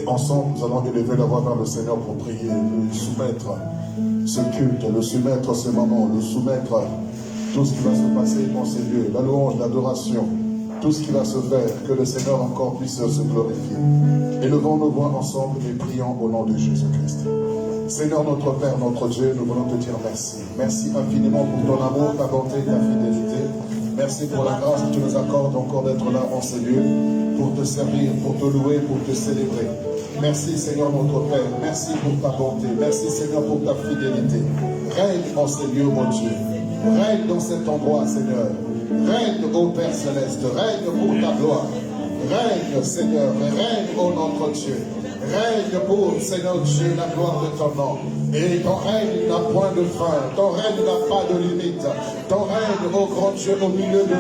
ensemble, nous allons élever la voix vers le Seigneur pour prier, lui soumettre ce culte, le soumettre ce moment, le soumettre tout ce qui va se passer dans ces lieux, la louange, l'adoration, tout ce qui va se faire, que le Seigneur encore puisse se glorifier. Élevons nos voix ensemble et prions au nom de Jésus-Christ. Seigneur notre Père, notre Dieu, nous voulons te dire merci. Merci infiniment pour ton amour, ta bonté, ta fidélité. Merci pour la grâce que tu nous accordes encore d'être là en ces lieux, pour te servir, pour te louer, pour te célébrer. Merci Seigneur notre Père, merci pour ta bonté, merci Seigneur pour ta fidélité. Règne en ces lieux, mon Dieu. Règne dans cet endroit, Seigneur. Règne, ô Père Céleste, règne pour ta gloire. Règne, Seigneur, règne, ô notre Dieu. Règne pour, Seigneur Dieu, la gloire de ton nom. Et ton règne n'a point de fin, ton règne n'a pas de limite. Ton règne, ô grand Dieu, au milieu de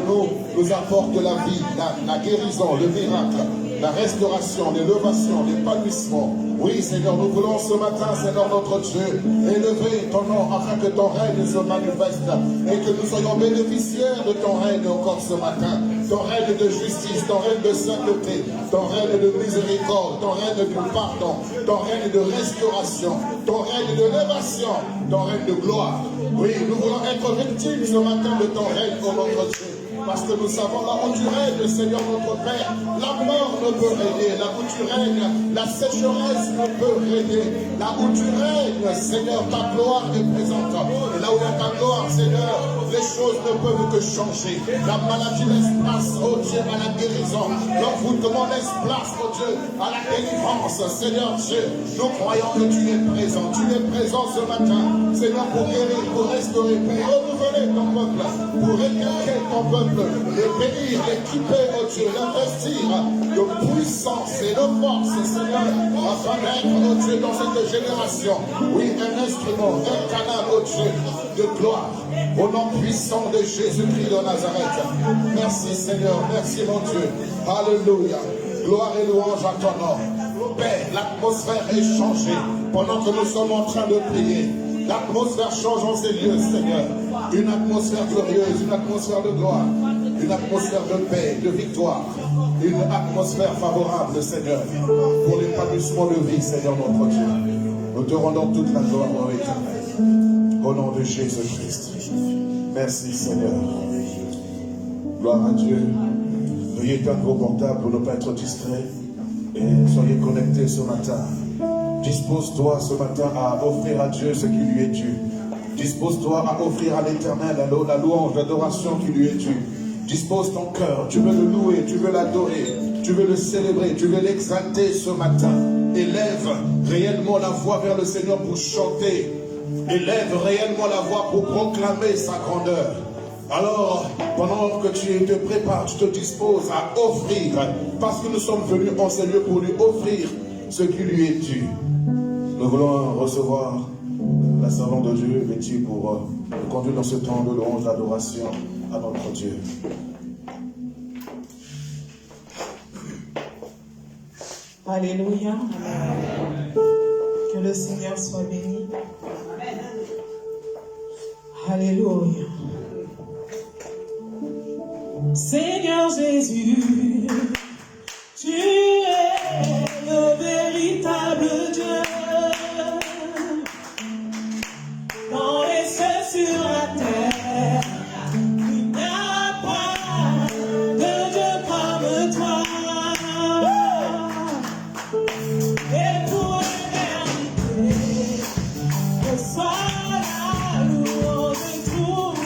nous apporte la vie, la guérison, le miracle, la restauration, l'élévation, l'épanouissement. Oui, Seigneur, nous voulons ce matin, Seigneur notre Dieu, élever ton nom afin que ton règne se manifeste et que nous soyons bénéficiaires de ton règne encore ce matin. Ton règne de justice, ton règne de sainteté, ton règne de miséricorde, ton règne de pardon, ton règne de restauration, ton règne de l'élévation, ton règne de gloire. Oui, nous voulons être victimes ce matin de ton règne, ô notre Dieu. Parce que nous savons là où tu règnes, Seigneur notre Père, la mort ne peut régner. Là où tu règnes, la sécheresse ne peut régner. Là où tu règnes, Seigneur, ta gloire est présente. Et là où il y a ta gloire, Seigneur, les choses ne peuvent que changer. La maladie laisse place, oh Dieu, à la guérison. L'envoûtement laisse place, oh Dieu, à la délivrance. Seigneur Dieu, nous croyons que tu es présent. Tu es présent ce matin, Seigneur, pour guérir, pour restaurer, pour renouveler ton peuple, pour éduquer ton peuple. Le bénir, l'équiper, oh Dieu, l'investir de puissance et de force, Seigneur, afin d'être, oh Dieu, dans cette génération, oui, un instrument, un canal, oh Dieu, de gloire, au nom puissant de Jésus-Christ de Nazareth. Merci Seigneur, merci mon Dieu, alléluia, gloire et louange à ton nom. Père, l'atmosphère est changée pendant que nous sommes en train de prier. L'atmosphère change en ces lieux, Seigneur. Une atmosphère glorieuse, une atmosphère de gloire, une atmosphère de paix, de victoire, une atmosphère favorable, Seigneur, pour l'épanouissement de vie, Seigneur notre Dieu. Nous te rendons toute la gloire éternelle. Au nom de Jésus-Christ. Merci, Seigneur. Gloire à Dieu. Veuillez éteindre vos portables pour ne pas être distraits et soyez connectés ce matin. Dispose-toi ce matin à offrir à Dieu ce qui lui est dû. Dispose-toi à offrir à l'Éternel la louange, l'adoration qui lui est due. Dispose ton cœur, tu veux le louer, tu veux l'adorer, tu veux le célébrer, tu veux l'exalter ce matin. Élève réellement la voix vers le Seigneur pour chanter. Élève réellement la voix pour proclamer sa grandeur. Alors, pendant que tu te prépares, tu te disposes à offrir, parce que nous sommes venus en ce lieu pour lui offrir ce qui lui est dû. Nous voulons recevoir la servante de Dieu vêtue pour nous conduire dans ce temps de louange, d'adoration à notre Dieu. Alléluia. Que le Seigneur soit béni. Alléluia. Seigneur Jésus, tu es le véritable Dieu. Dans les cieux, sur la terre, il n'y a pas de Dieu comme toi. Et pour l'éternité, que soit la louange de tout.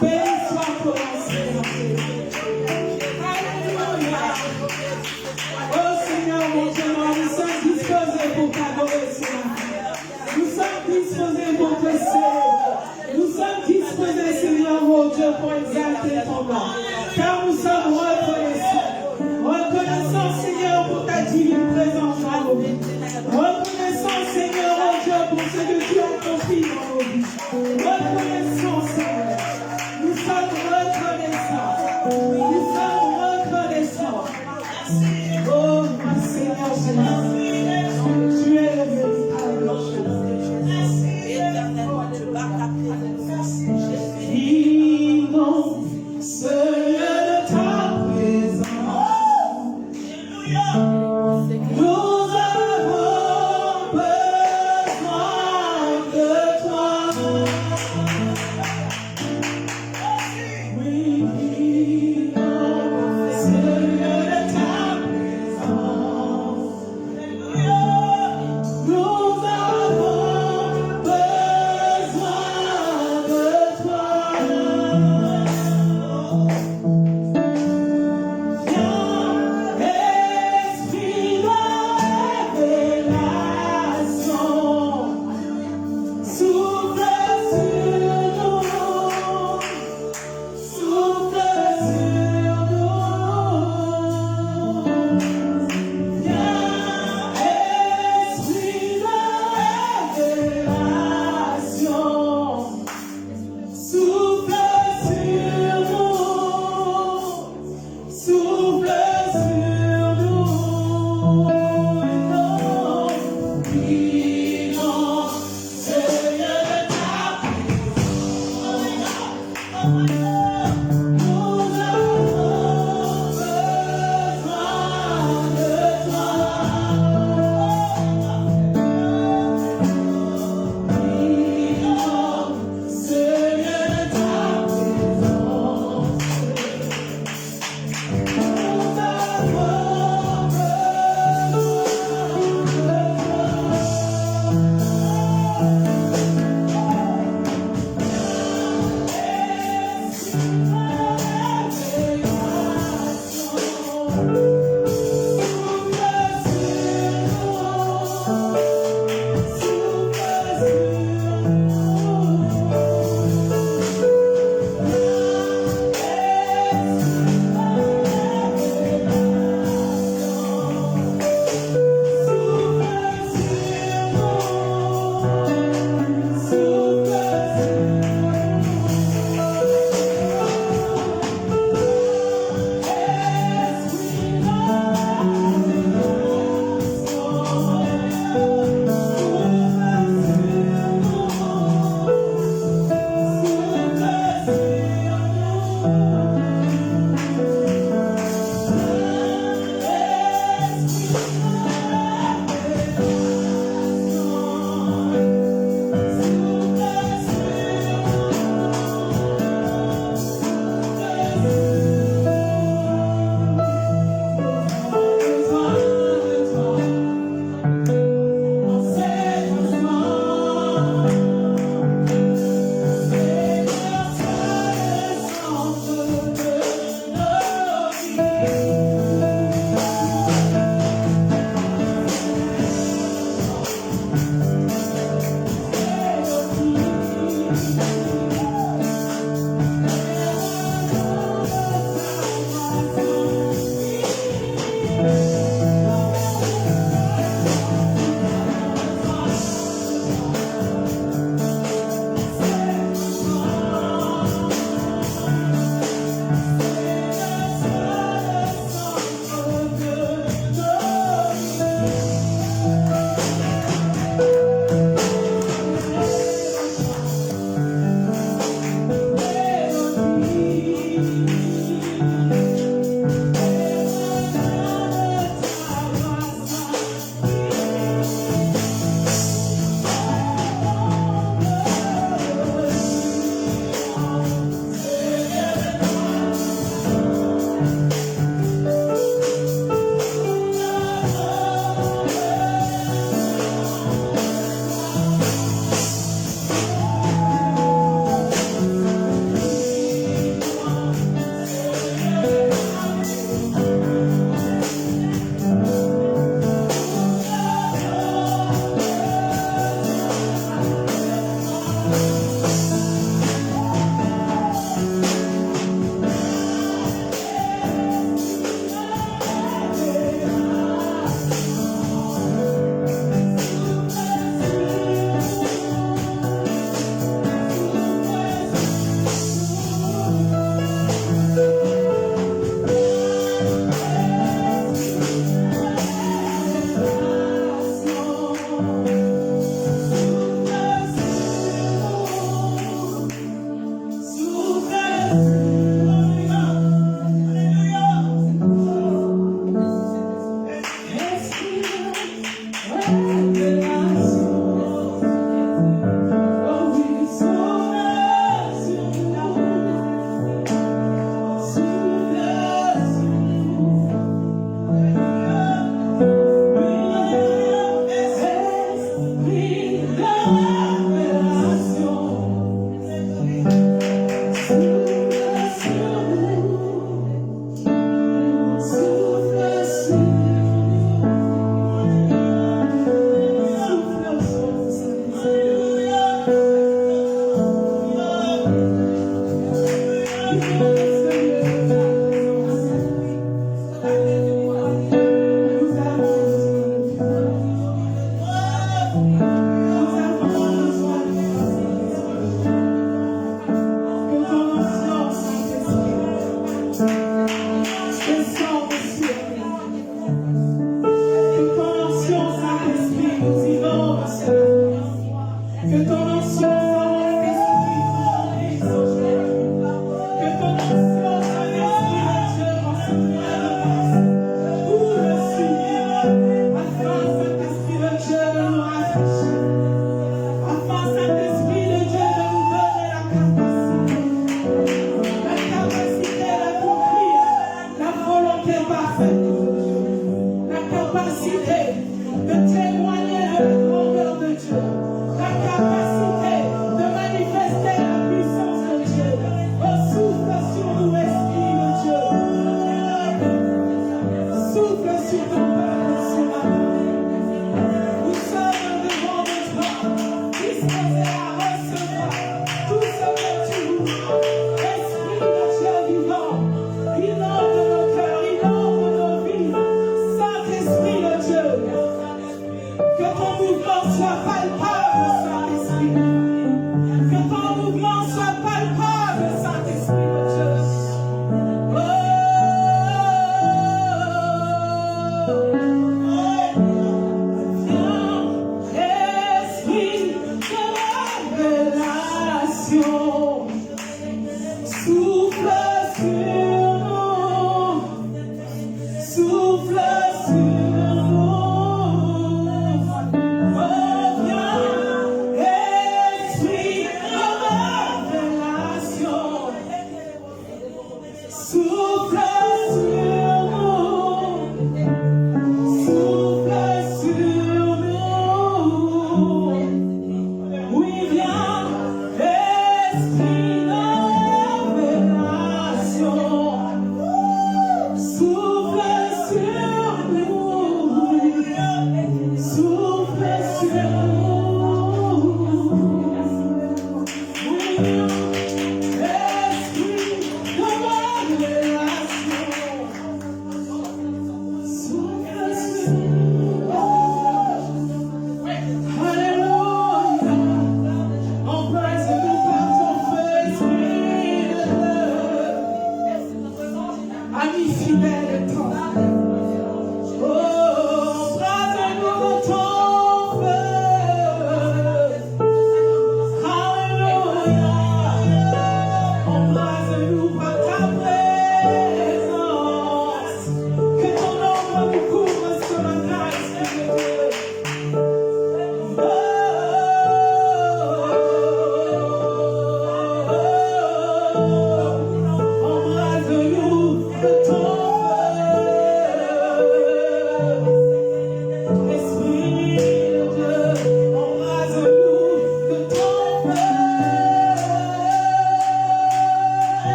Béni soit ton nom, Seigneur. Alléluia. Oh Seigneur, mon Dieu, nous sommes disposés pour t'adorer, Seigneur. Nous sommes disposés pour te servir. Nous sommes disposés, Seigneur, mon Dieu, pour exalter ton nom. Car nous sommes reconnaissants. Reconnaissants, Seigneur, pour ta divine présence dans nos vies. Reconnaissants, Seigneur, mon Dieu, pour ce que tu as accompli dans nos vies. Reconnaissants, Seigneur. Nous sommes reconnaissants. Nous sommes reconnaissants. Oh, mon Seigneur, Seigneur. Tu es le véritable chemin. Vivons ce lieu de ta présence. Nous avons besoin de toi. Oui, vivons ce lieu de ta présence. Nous avons besoin de toi. Esprit de révélation, souffle sur nous, souffle sur nous. Viens, Esprit de révélation, souffle sur nous, souffle sur nous. Vivons ce lieu de ta présence. Nous avons besoin de toi. Vivons ce lieu de ta présence. Nous avons besoin de toi.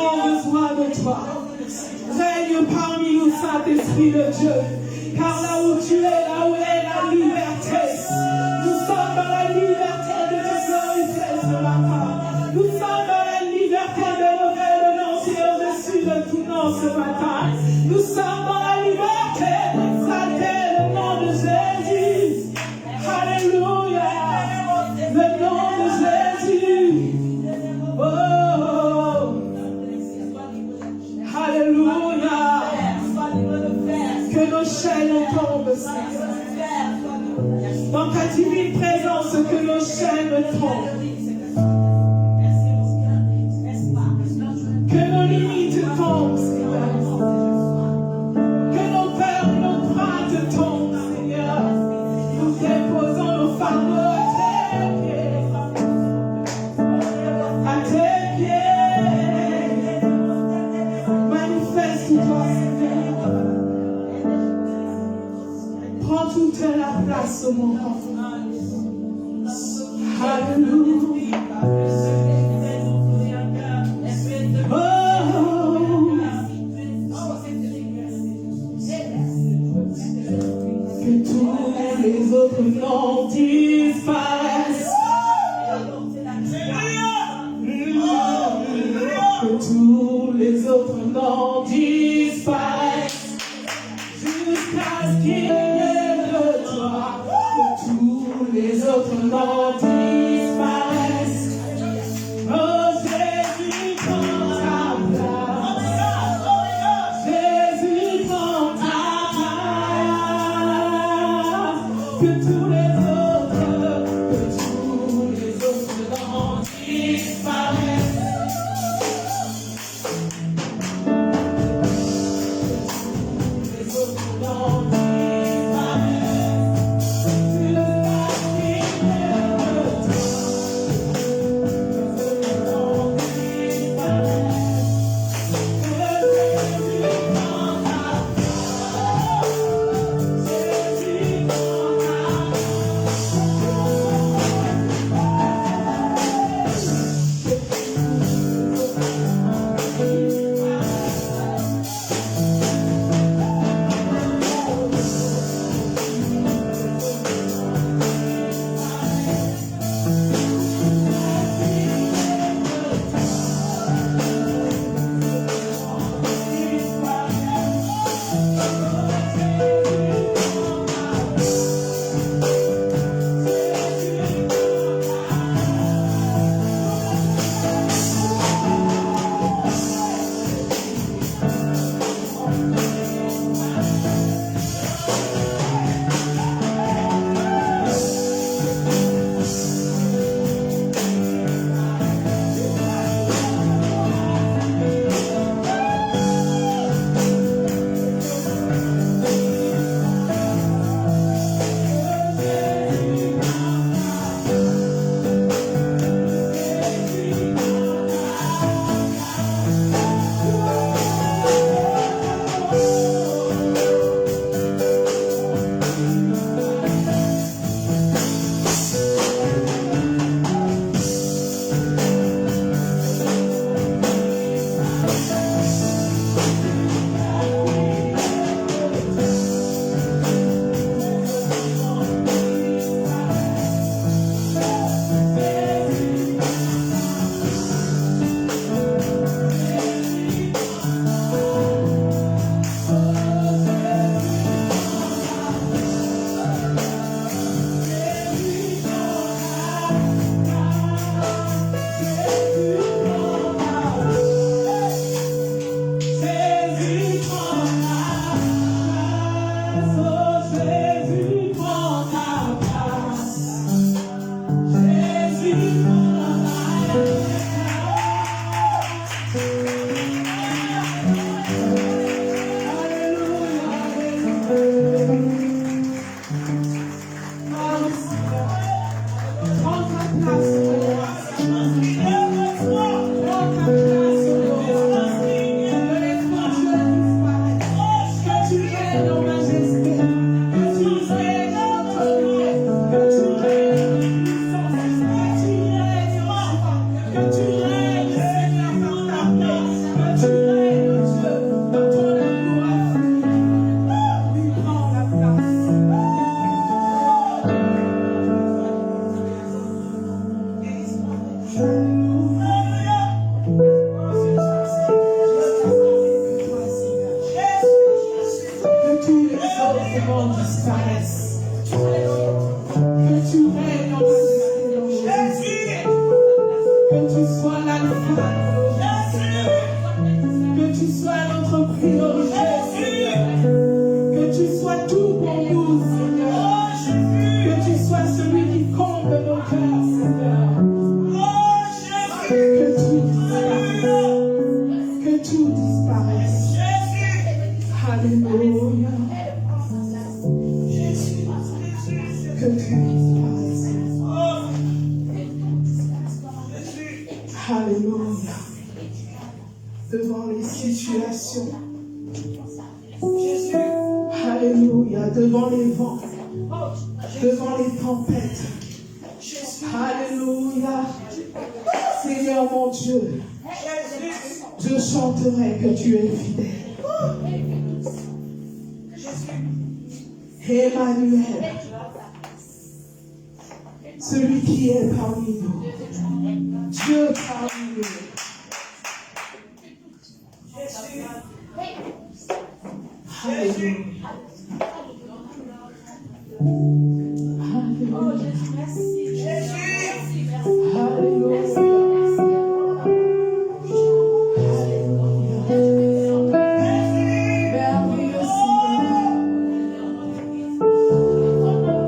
avons besoin de toi. Règne parmi nous, Saint-Esprit de Dieu. Car là où tu es, là où est la liberté. Nous sommes dans la liberté de te glorifier ce matin. Nous sommes dans la liberté de lever le nom qui est au-dessus de tout nom ce matin. Nous sommes dans la liberté d'exalter le nom de Jésus. Alléluia. Le nom de Jésus. Oh. Alléluia. Que nos chaînes tombent, Seigneur. Dans ta divine présence, que nos chaînes tombent. Que nos limites tombent, Seigneur. Que nos peurs et nos craintes tombent, Seigneur. Nous déposons nos fardeaux à tes pieds. À tes pieds. Manifeste-toi, Seigneur. Prends toute la place au moment. Alléluia. Que tous les autres noms disparaissent. Que tous les autres noms disparaissent. Jusqu'à ce qu'il y ait de toi. Que tous les autres noms disparaissent. Oh Jésus, prends ta place. Jésus, prends ta place. Que tous les autres noms disparaissent. priorité, Seigneur. Que tu sois tout pour nous, Seigneur. Que tu sois celui qui comble nos cœurs, Seigneur. Que tout disparaisse. Alléluia. Que tout disparaisse. Alléluia. Devant les situations. Alléluia. Devant les vents. Devant les tempêtes. Alléluia. Seigneur mon Dieu, je chanterai que tu es fidèle. Emmanuel, celui qui est parmi nous. Dieu parmi nous. Alléluia.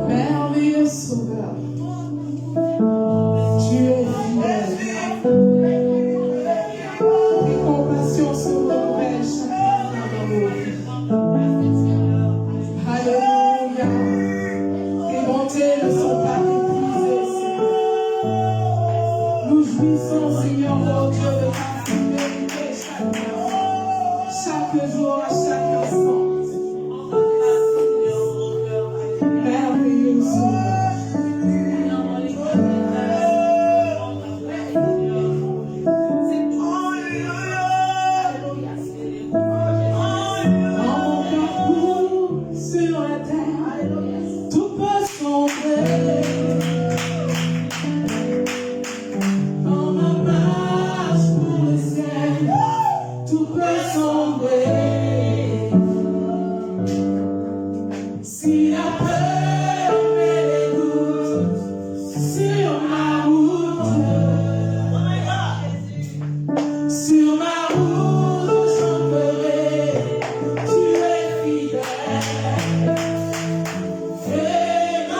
Merveilleux Sauveur, tu es fidèle. Tes compassions se renouvellent chaque matin dans nos vies. Alléluia. Tes bontés ne sont pas épuisées, Seigneur. Nous jouissons, Seigneur, mon Dieu, de ta fidélité chaque jour, à chaque instant. Merveilleux Sauveur. Dans mon parcours sur la terre, tout peut sombrer. Dans ma marche pour le ciel, tout peut sombrer. Si la peur et les doutes sur ma route, j'enverrai, tu es fidèle. Emmanuel,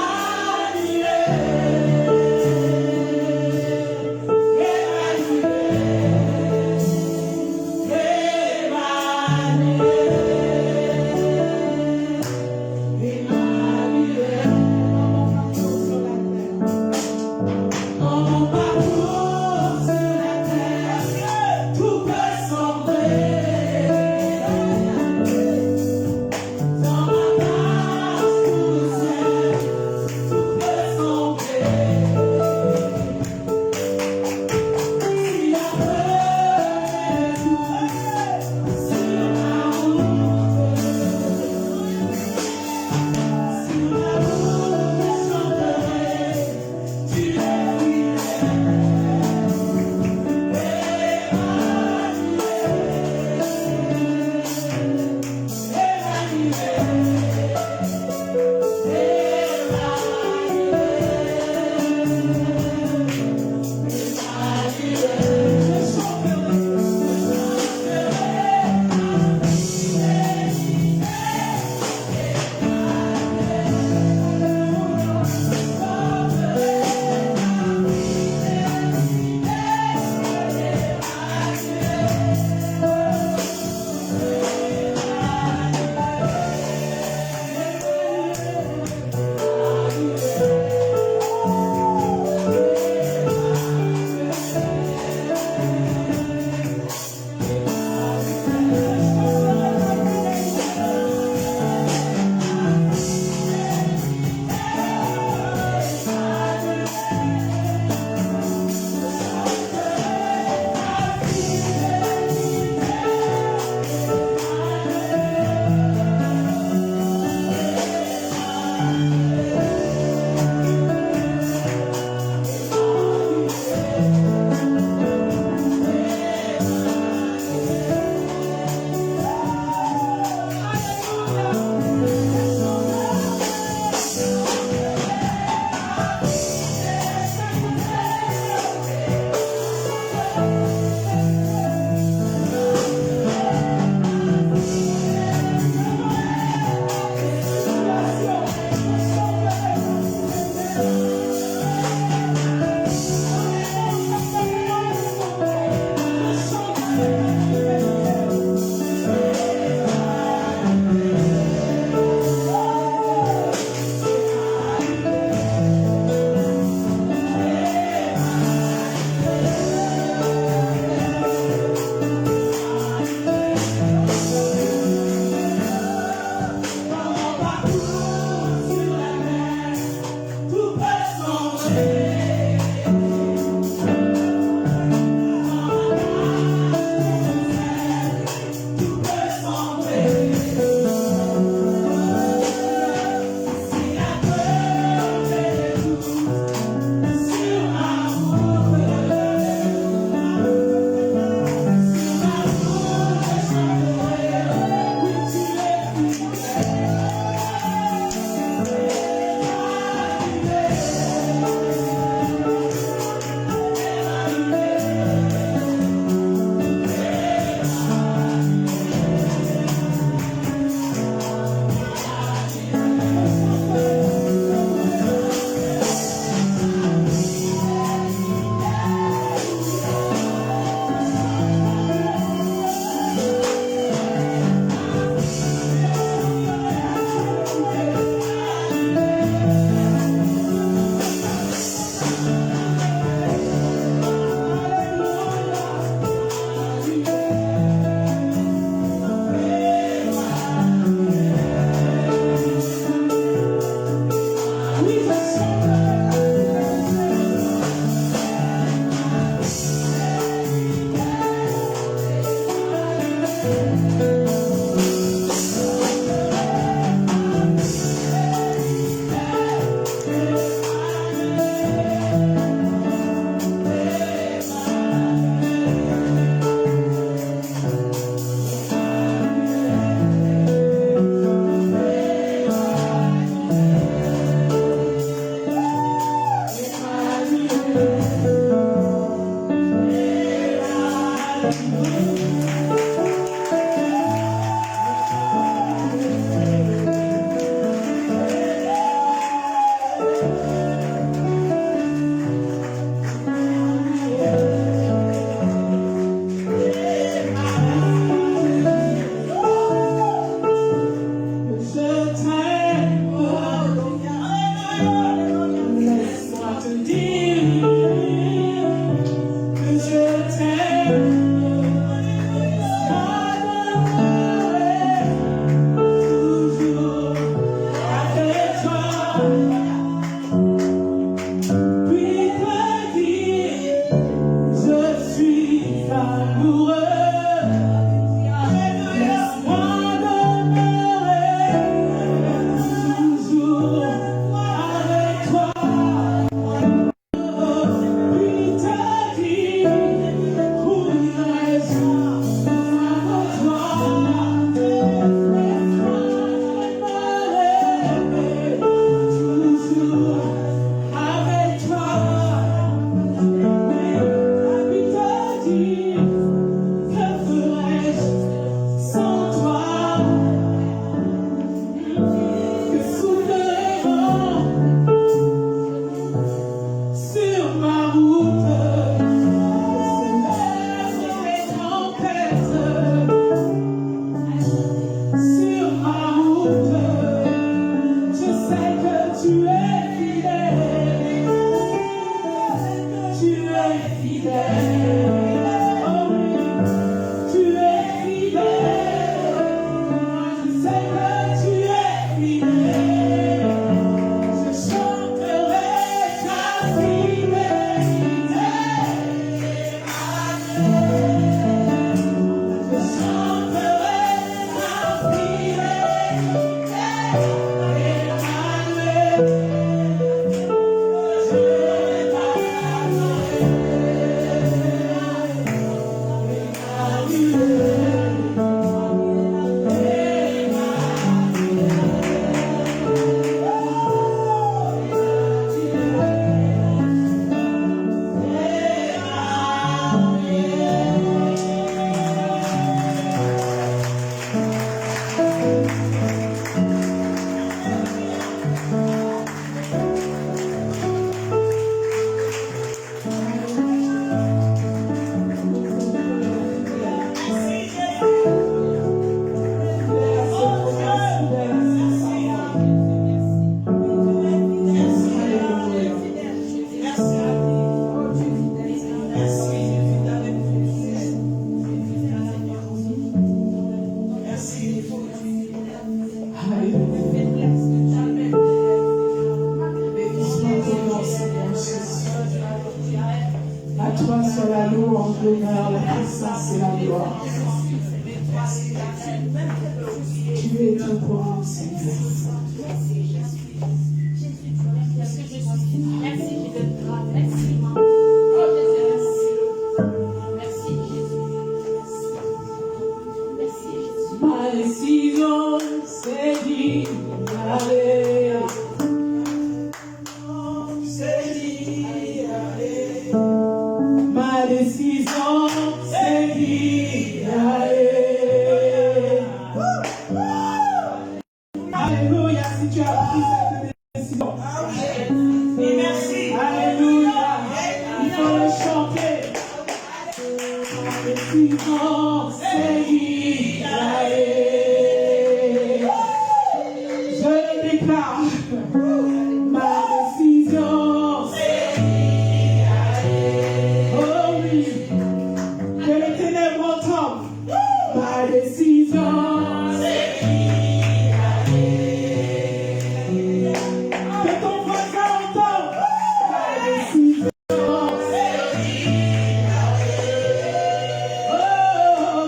Oh,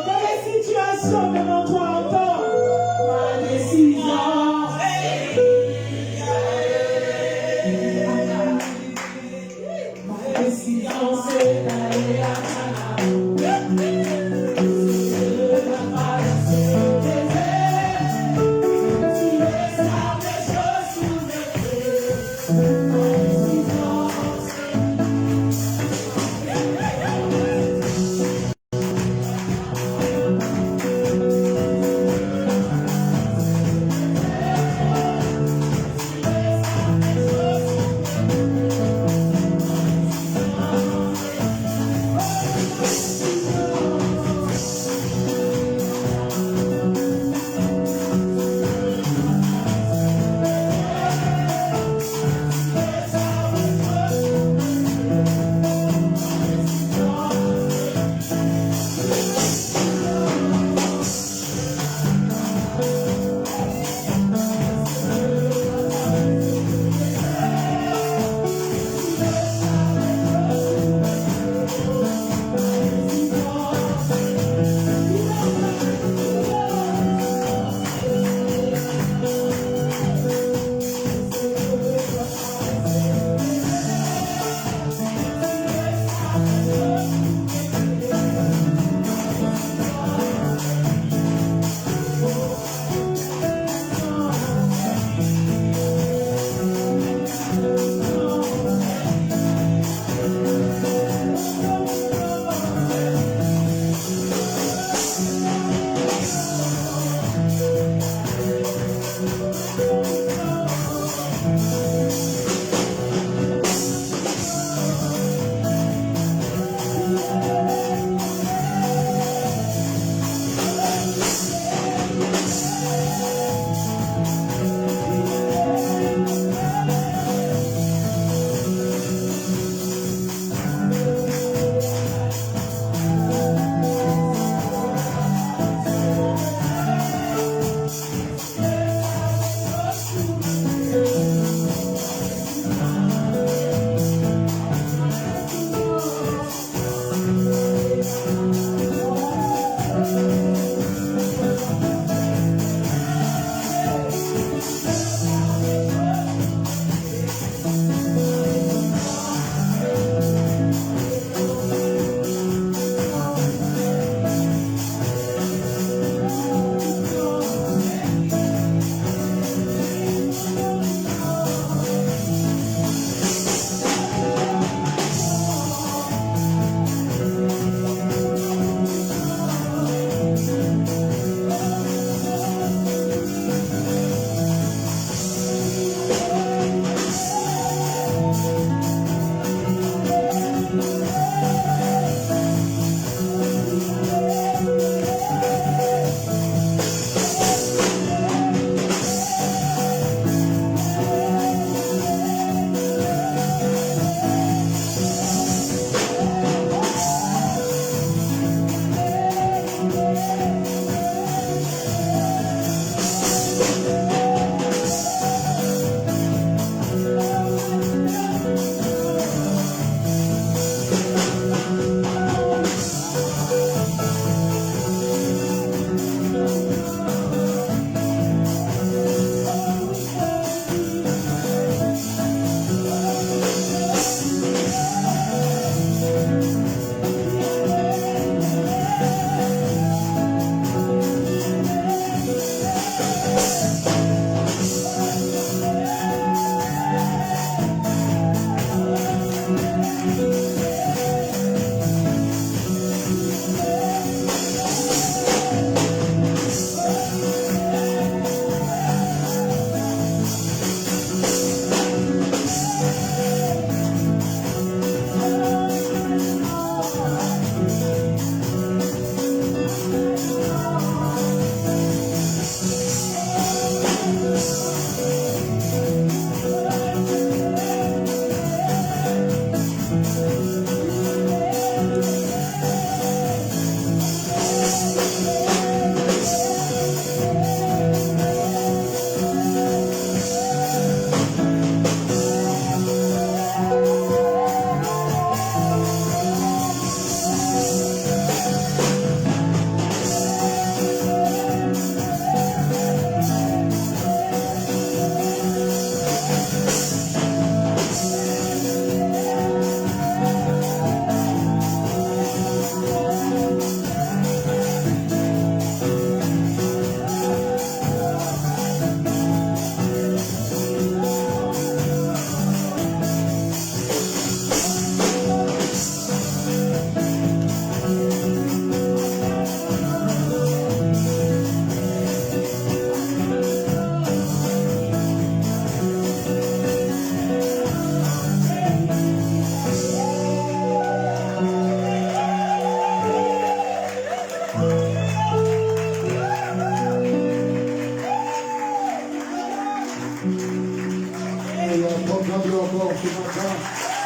que les situations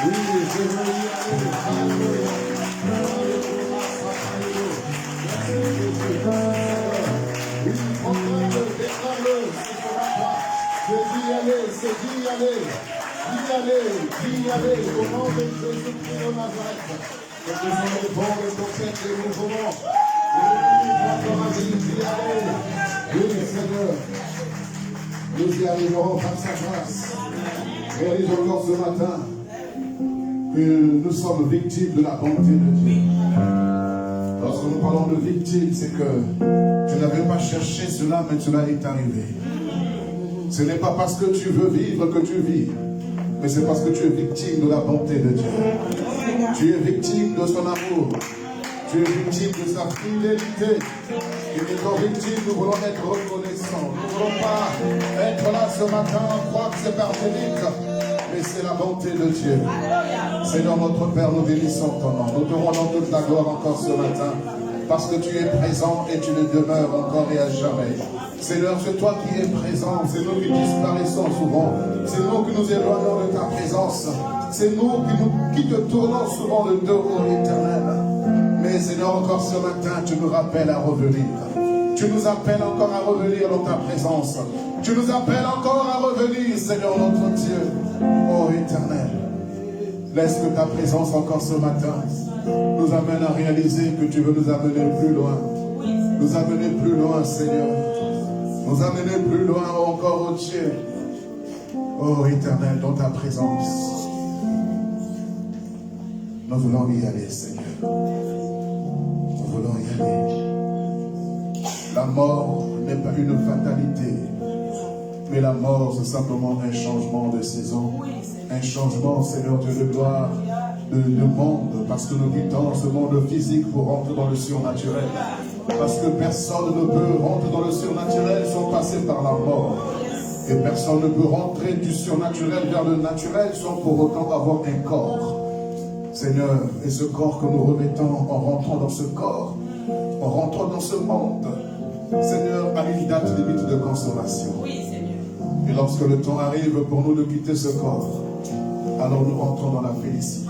Oui, je veux y aller. Alléluia. Alléluia. Oui, proclame-le, déclare-le. Je dis y aller, c'est dit y aller. Dis y aller, au nom de Jésus-Christ de Nazareth. Que nous enlevons les conquêtes et nous voulons. Oui, Seigneur, nous y arriverons par sa grâce. Réalise encore ce matin que nous sommes victimes de la bonté de Dieu. Lorsque nous parlons de victime, c'est que tu n'avais pas cherché cela, mais cela est arrivé. Ce n'est pas parce que tu veux vivre que tu vis, mais c'est parce que tu es victime de la bonté de Dieu. Tu es victime de son amour. Tu es victime de sa fidélité. Et étant victime, nous voulons être reconnaissants. Nous ne voulons pas être là ce matin en croire que c'est par mérite, mais c'est la bonté de Dieu. Seigneur notre Père, nous bénissons ton nom. Nous te rendons toute la gloire encore ce matin, parce que tu es présent et tu le demeures encore et à jamais. Seigneur, c'est toi qui es présent. C'est nous qui disparaissons souvent. C'est nous qui nous éloignons de ta présence. C'est nous qui te tournons souvent le dos au Éternel. Mais Seigneur, encore ce matin, tu nous rappelles à revenir. Tu nous appelles encore à revenir dans ta présence. Tu nous appelles encore à revenir, Seigneur notre Dieu. Oh Éternel, laisse que ta présence encore ce matin nous amène à réaliser que tu veux nous amener plus loin. Nous amener plus loin, Seigneur. Nous amener plus loin encore, oh Dieu. Oh Éternel, dans ta présence. Nous voulons y aller, Seigneur. Nous voulons y aller. La mort n'est pas une fatalité, mais la mort, c'est simplement un changement de saison. Un changement, Seigneur Dieu de gloire, de monde, parce que nous quittons ce monde physique pour rentrer dans le surnaturel. Parce que personne ne peut rentrer dans le surnaturel sans passer par la mort. Et personne ne peut rentrer du surnaturel vers le naturel sans pour autant avoir un corps. Seigneur, et ce corps que nous remettons en rentrant dans ce corps, en rentrant dans ce monde, Seigneur, a une date limite de consommation. Et lorsque le temps arrive pour nous de quitter ce corps, alors nous rentrons dans la félicité.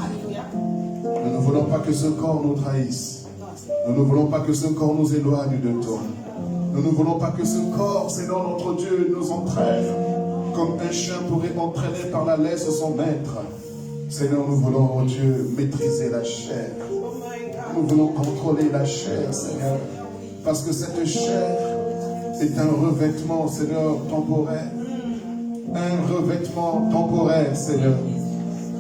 Nous ne voulons pas que ce corps nous trahisse. Nous ne voulons pas que ce corps nous éloigne de toi. Nous ne voulons pas que ce corps, Seigneur notre Dieu, nous entraîne comme un chien pourrait entraîner par la laisse son maître. Seigneur, nous voulons, oh Dieu, maîtriser la chair. Nous voulons contrôler la chair, Seigneur. Parce que cette chair est un revêtement, Seigneur, temporaire. Un revêtement temporaire, Seigneur.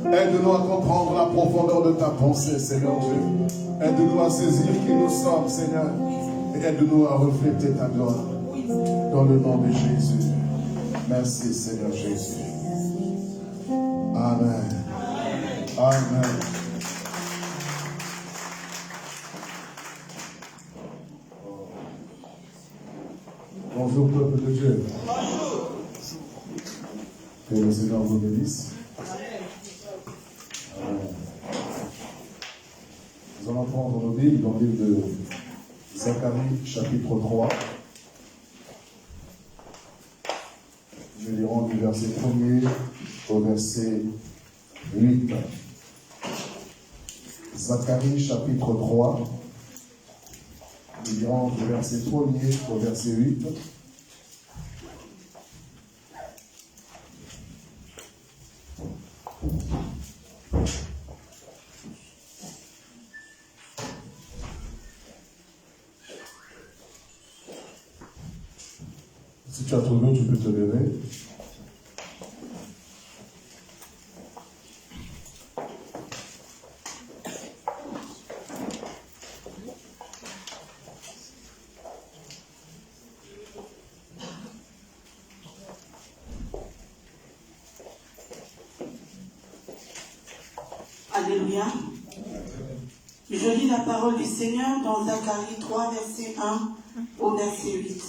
Aide-nous à comprendre la profondeur de ta pensée, Seigneur Dieu. Aide-nous à saisir qui nous sommes, Seigneur. Et aide-nous à refléter ta gloire. Dans le nom de Jésus. Merci, Seigneur Jésus. Amen. Amen. Bonjour, peuple de Dieu. Que le Seigneur vous bénisse. Nous allons prendre nos Bibles dans le livre de Zacharie, chapitre 3. Nous lirons du verset 1er au verset 8. Zacharie, chapitre 3. Nous lirons du verset 1er au verset 8. Si tu as trouvé, tu peux te lever. Alléluia. Je lis la parole du Seigneur dans Zacharie 3, verset 1 au verset 8.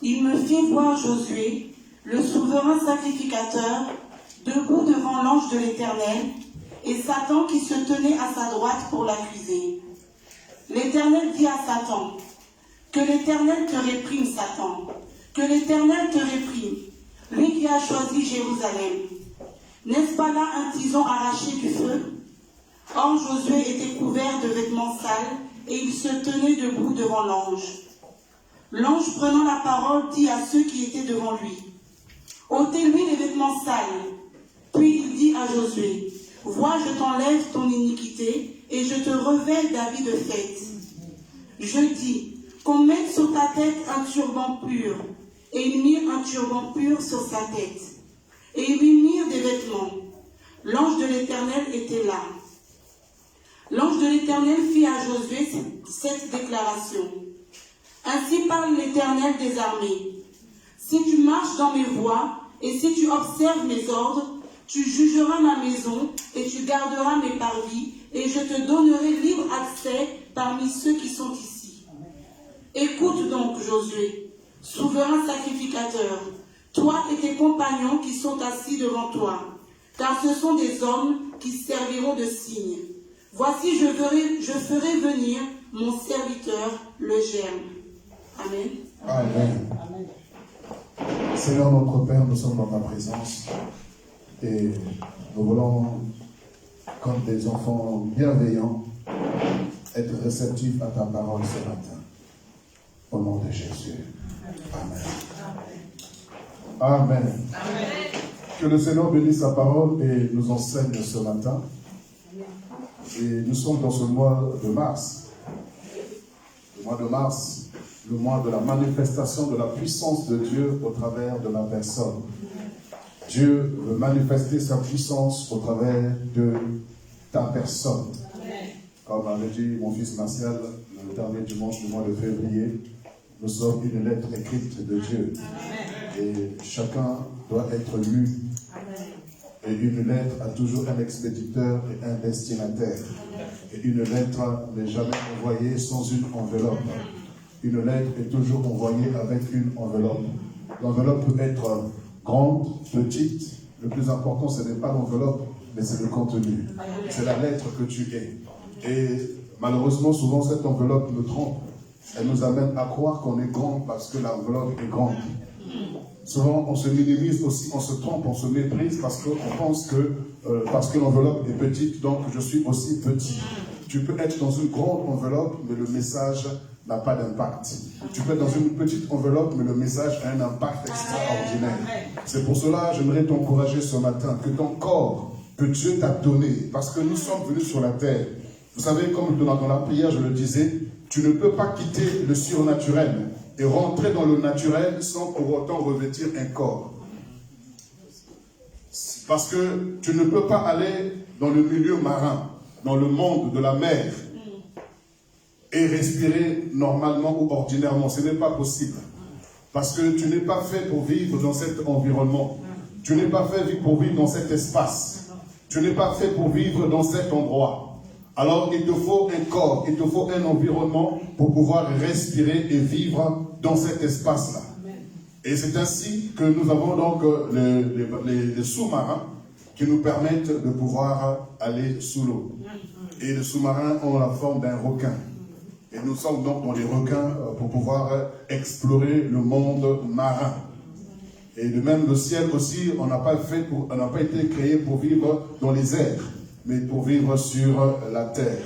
Il me fit voir Josué, le souverain sacrificateur, debout devant l'ange de l'Éternel, et Satan qui se tenait à sa droite pour l'accuser. L'Éternel dit à Satan, « Que l'Éternel te réprime, Satan, que l'Éternel te réprime, lui qui a choisi Jérusalem. N'est-ce pas là un tison arraché du feu? Or Josué était couvert de vêtements sales, et il se tenait debout devant l'ange. L'ange, prenant la parole, dit à ceux qui étaient devant lui, « ôtez-lui les vêtements sales. » Puis il dit à Josué, « Vois, je t'enlève ton iniquité, et je te revêts d'habits de fête. » Je dis, « Qu'on mette sur ta tête un turban pur. » Et ils mirent un turban pur sur sa tête. Et ils lui mirent des vêtements. L'ange de l'Éternel était là. L'ange de l'Éternel fit à Josué cette déclaration. « Ainsi parle l'Éternel des armées. Si tu marches dans mes voies, et si tu observes mes ordres, tu jugeras ma maison, et tu garderas mes parvis, et je te donnerai libre accès parmi ceux qui sont ici. Écoute donc, Josué, souverain sacrificateur, toi et tes compagnons qui sont assis devant toi, car ce sont des hommes qui serviront de signe. Voici, je ferai venir mon serviteur, le germe. » Amen. Amen. Seigneur notre Père, nous sommes dans ta présence et nous voulons, comme des enfants bienveillants, être réceptifs à ta parole ce matin. Au nom de Jésus. Amen. Amen. Que le Seigneur bénisse sa parole et nous enseigne ce matin. Et nous sommes dans ce mois de mars. Le mois de mars, le mois de la manifestation de la puissance de Dieu au travers de la personne. Dieu veut manifester sa puissance au travers de ta personne. Comme avait dit mon fils Martial le dernier dimanche du mois de février, nous sommes une lettre écrite de Dieu. Et chacun doit être lu. Et une lettre a toujours un expéditeur et un destinataire. Et une lettre n'est jamais envoyée sans une enveloppe. Une lettre est toujours envoyée avec une enveloppe. L'enveloppe peut être grande, petite. Le plus important, ce n'est pas l'enveloppe, mais c'est le contenu. C'est la lettre que tu es. Et malheureusement, souvent, cette enveloppe nous trompe. Elle nous amène à croire qu'on est grand parce que l'enveloppe est grande. Souvent, on se minimise aussi, on se trompe, on se méprise parce qu'on pense que parce que l'enveloppe est petite, donc je suis aussi petit. Tu peux être dans une grande enveloppe, mais le message n'a pas d'impact. Tu peux être dans une petite enveloppe, mais le message a un impact extraordinaire. C'est pour cela que j'aimerais t'encourager ce matin, que ton corps que Dieu t'a donné, parce que nous sommes venus sur la terre. Vous savez, comme dans la prière, je le disais, tu ne peux pas quitter le surnaturel et rentrer dans le naturel sans pour autant revêtir un corps. Parce que tu ne peux pas aller dans le milieu marin, dans le monde de la mer, et respirer normalement ou ordinairement. Ce n'est pas possible. Parce que tu n'es pas fait pour vivre dans cet environnement. Tu n'es pas fait pour vivre dans cet espace. Tu n'es pas fait pour vivre dans cet endroit. Alors il te faut un corps, il te faut un environnement pour pouvoir respirer et vivre dans cet espace-là. Et c'est ainsi que nous avons donc les sous-marins qui nous permettent de pouvoir aller sous l'eau. Et les sous-marins ont la forme d'un requin. Et nous sommes donc dans les requins pour pouvoir explorer le monde marin. Et de même le ciel aussi, on n'a pas été créé pour vivre dans les airs, mais pour vivre sur la terre.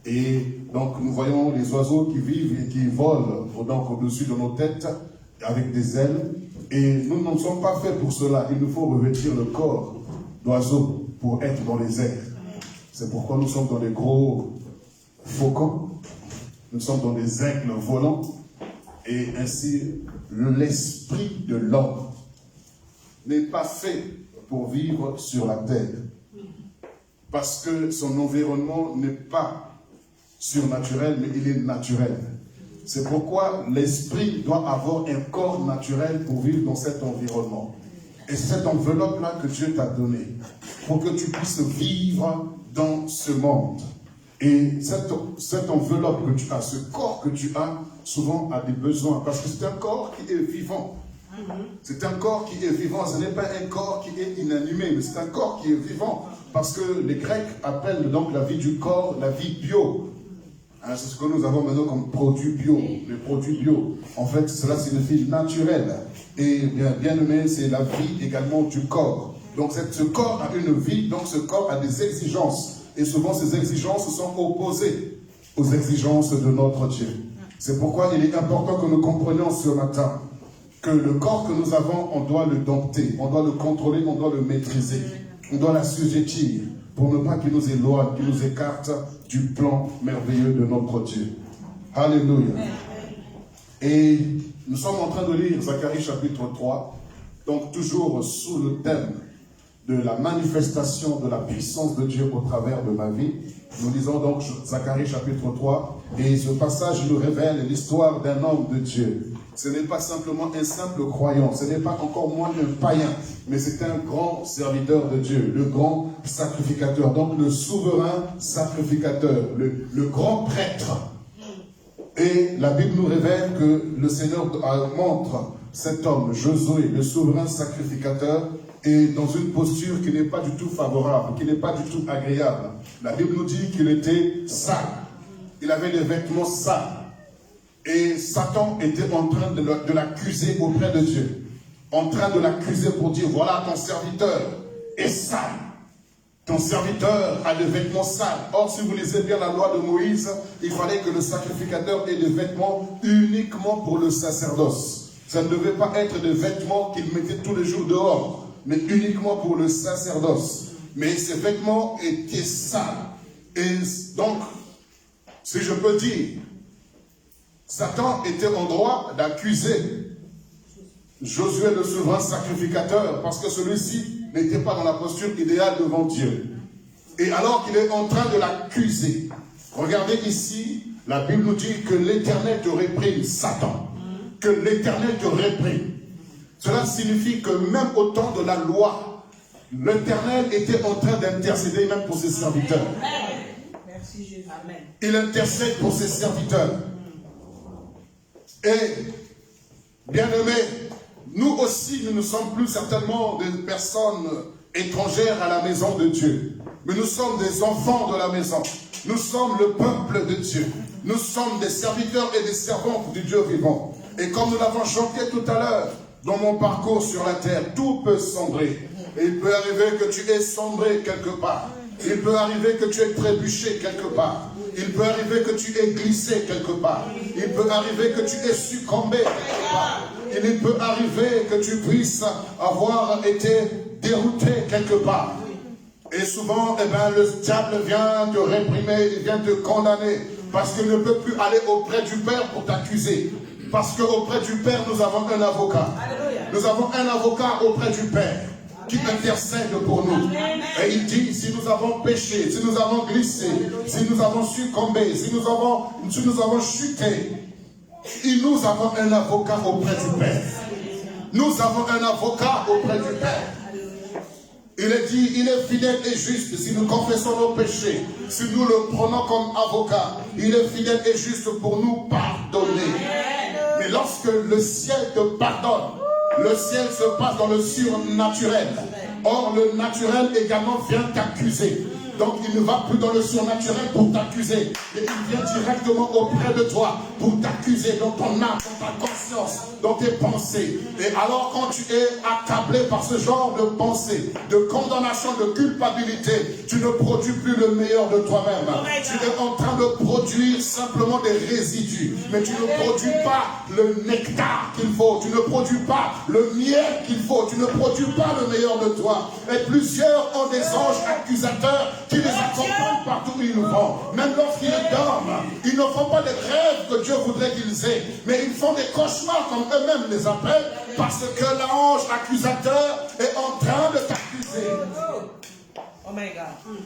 Et donc nous voyons les oiseaux qui vivent et qui volent donc au-dessus de nos têtes avec des ailes. Et nous ne sommes pas faits pour cela. Il nous faut revêtir le corps d'oiseau pour être dans les airs. C'est pourquoi nous sommes dans des gros faucons. Nous sommes dans des aigles volants. Et ainsi, l'esprit de l'homme n'est pas fait pour vivre sur la terre. Parce que son environnement n'est pas surnaturel, mais il est naturel. C'est pourquoi l'esprit doit avoir un corps naturel pour vivre dans cet environnement. Et c'est cette enveloppe-là que Dieu t'a donnée, pour que tu puisses vivre dans ce monde. Et cette enveloppe que tu as, ce corps que tu as, souvent a des besoins, parce que c'est un corps qui est vivant. C'est un corps qui est vivant, ce n'est pas un corps qui est inanimé, mais c'est un corps qui est vivant. Parce que les Grecs appellent donc la vie du corps la vie bio. Hein, c'est ce que nous avons maintenant comme produit bio. Les produits bio, en fait, cela signifie naturel. Et bien aimé, c'est la vie également du corps. Donc ce corps a une vie, donc ce corps a des exigences. Et souvent ces exigences sont opposées aux exigences de notre Dieu. C'est pourquoi il est important que nous comprenions ce matin que le corps que nous avons, on doit le dompter, on doit le contrôler, on doit le maîtriser, on doit l'assujettir pour ne pas qu'il nous éloigne, qu'il nous écarte du plan merveilleux de notre Dieu. Alléluia. Et nous sommes en train de lire Zacharie chapitre 3, donc toujours sous le thème de la manifestation de la puissance de Dieu au travers de ma vie. Nous lisons donc Zacharie chapitre 3, et ce passage nous révèle l'histoire d'un homme de Dieu. Ce n'est pas simplement un simple croyant, ce n'est pas encore moins un païen, mais c'est un grand serviteur de Dieu, le grand sacrificateur, donc le souverain sacrificateur, le grand prêtre. Et la Bible nous révèle que le Seigneur montre cet homme, Josué, le souverain sacrificateur, est dans une posture qui n'est pas du tout favorable, qui n'est pas du tout agréable. La Bible nous dit qu'il était sale. Il avait des vêtements sales. Et Satan était en train de l'accuser auprès de Dieu. En train de l'accuser pour dire, voilà, ton serviteur est sale. Ton serviteur a des vêtements sales. Or, si vous lisez bien la loi de Moïse, il fallait que le sacrificateur ait des vêtements uniquement pour le sacerdoce. Ça ne devait pas être des vêtements qu'il mettait tous les jours dehors, mais uniquement pour le sacerdoce. Mais ces vêtements étaient sales. Et donc, si je peux dire, Satan était en droit d'accuser Josué le souverain sacrificateur, parce que celui-ci n'était pas dans la posture idéale devant Dieu. Et alors qu'il est en train de l'accuser, regardez ici, la Bible nous dit que l'Éternel te réprime, Satan. Que l'Éternel te réprime. Cela signifie que même au temps de la loi, l'Éternel était en train d'intercéder même pour ses serviteurs. Merci Jésus. Amen. Il intercède pour ses serviteurs. Et, bien-aimés, nous aussi, nous ne sommes plus certainement des personnes étrangères à la maison de Dieu. Mais nous sommes des enfants de la maison. Nous sommes le peuple de Dieu. Nous sommes des serviteurs et des servantes du Dieu vivant. Et comme nous l'avons chanté tout à l'heure, dans mon parcours sur la terre, tout peut sombrer. Et il peut arriver que tu aies sombré quelque part. Il peut arriver que tu aies trébuché quelque part. Il peut arriver que tu aies glissé quelque part. Il peut arriver que tu aies succombé quelque part. Il peut arriver que tu puisses avoir été dérouté quelque part. Et souvent, le diable vient te réprimer, il vient te condamner. Parce qu'il ne peut plus aller auprès du Père pour t'accuser. Parce qu'auprès du Père, nous avons un avocat. Nous avons un avocat auprès du Père qui intercède pour nous. Et il dit, si nous avons péché, si nous avons glissé, si nous avons succombé, si nous avons chuté, nous avons un avocat auprès du Père. Nous avons un avocat auprès du Père. Il est dit, il est fidèle et juste si nous confessons nos péchés, si nous le prenons comme avocat, il est fidèle et juste pour nous pardonner. Mais lorsque le ciel te pardonne, le ciel se passe dans le surnaturel. Or, le naturel également vient t'accuser. Donc, il ne va plus dans le surnaturel pour t'accuser. Et il vient directement auprès de toi pour t'accuser dans ton âme, dans ta conscience, dans tes pensées. Et alors, quand tu es accablé par ce genre de pensée, de condamnation, de culpabilité, tu ne produis plus le meilleur de toi-même. Tu es en train de produire simplement des résidus. Mais tu ne produis pas le nectar qu'il faut. Tu ne produis pas le miel qu'il faut. Tu ne produis pas le meilleur de toi. Et plusieurs ont des anges accusateurs qui les accompagnent partout où ils vont. Même lorsqu'ils dorment, ils ne font pas les rêves que Dieu voudrait qu'ils aient, mais ils font des cauchemars comme eux-mêmes les appellent, parce que l'ange accusateur est en train de t'accuser. Oh my God.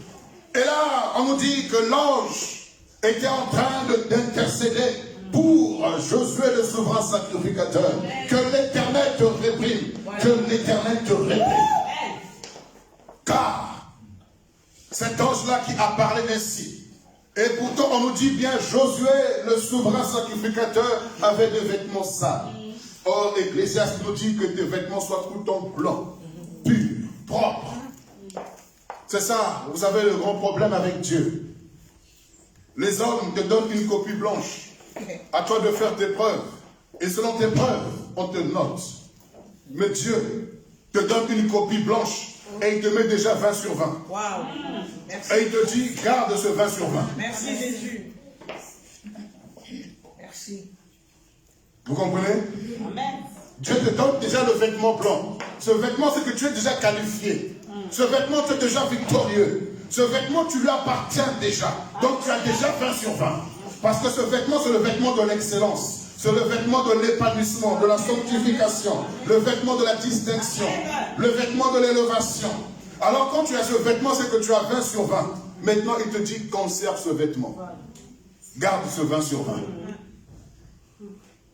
Et là, on nous dit que l'ange était en train d'intercéder pour Josué le souverain sacrificateur. Que l'Éternel te réprime. Que l'Éternel te réprime. Car cet ange-là qui a parlé ainsi. Et pourtant, on nous dit bien, Josué, le souverain sacrificateur, avait des vêtements sales. Or, Ecclésiaste nous dit que tes vêtements soient tout le temps blancs, purs, propres. C'est ça, vous avez le grand problème avec Dieu. Les hommes te donnent une copie blanche. À toi de faire tes preuves. Et selon tes preuves, on te note. Mais Dieu te donne une copie blanche. Et il te met déjà 20 sur 20. Wow. Merci. Et il te dit, garde ce 20 sur 20. Merci Jésus. Merci. Vous comprenez? Amen. Dieu te donne déjà le vêtement blanc. Ce vêtement, c'est que tu es déjà qualifié. Ce vêtement, tu es déjà victorieux. Ce vêtement, tu lui appartiens déjà. Donc tu as déjà 20 sur 20. Parce que ce vêtement, c'est le vêtement de l'excellence. C'est le vêtement de l'épanouissement, de la sanctification, le vêtement de la distinction, le vêtement de l'élévation. Alors quand tu as ce vêtement, c'est que tu as 20 sur 20. Maintenant, il te dit, conserve ce vêtement. Garde ce 20 sur 20.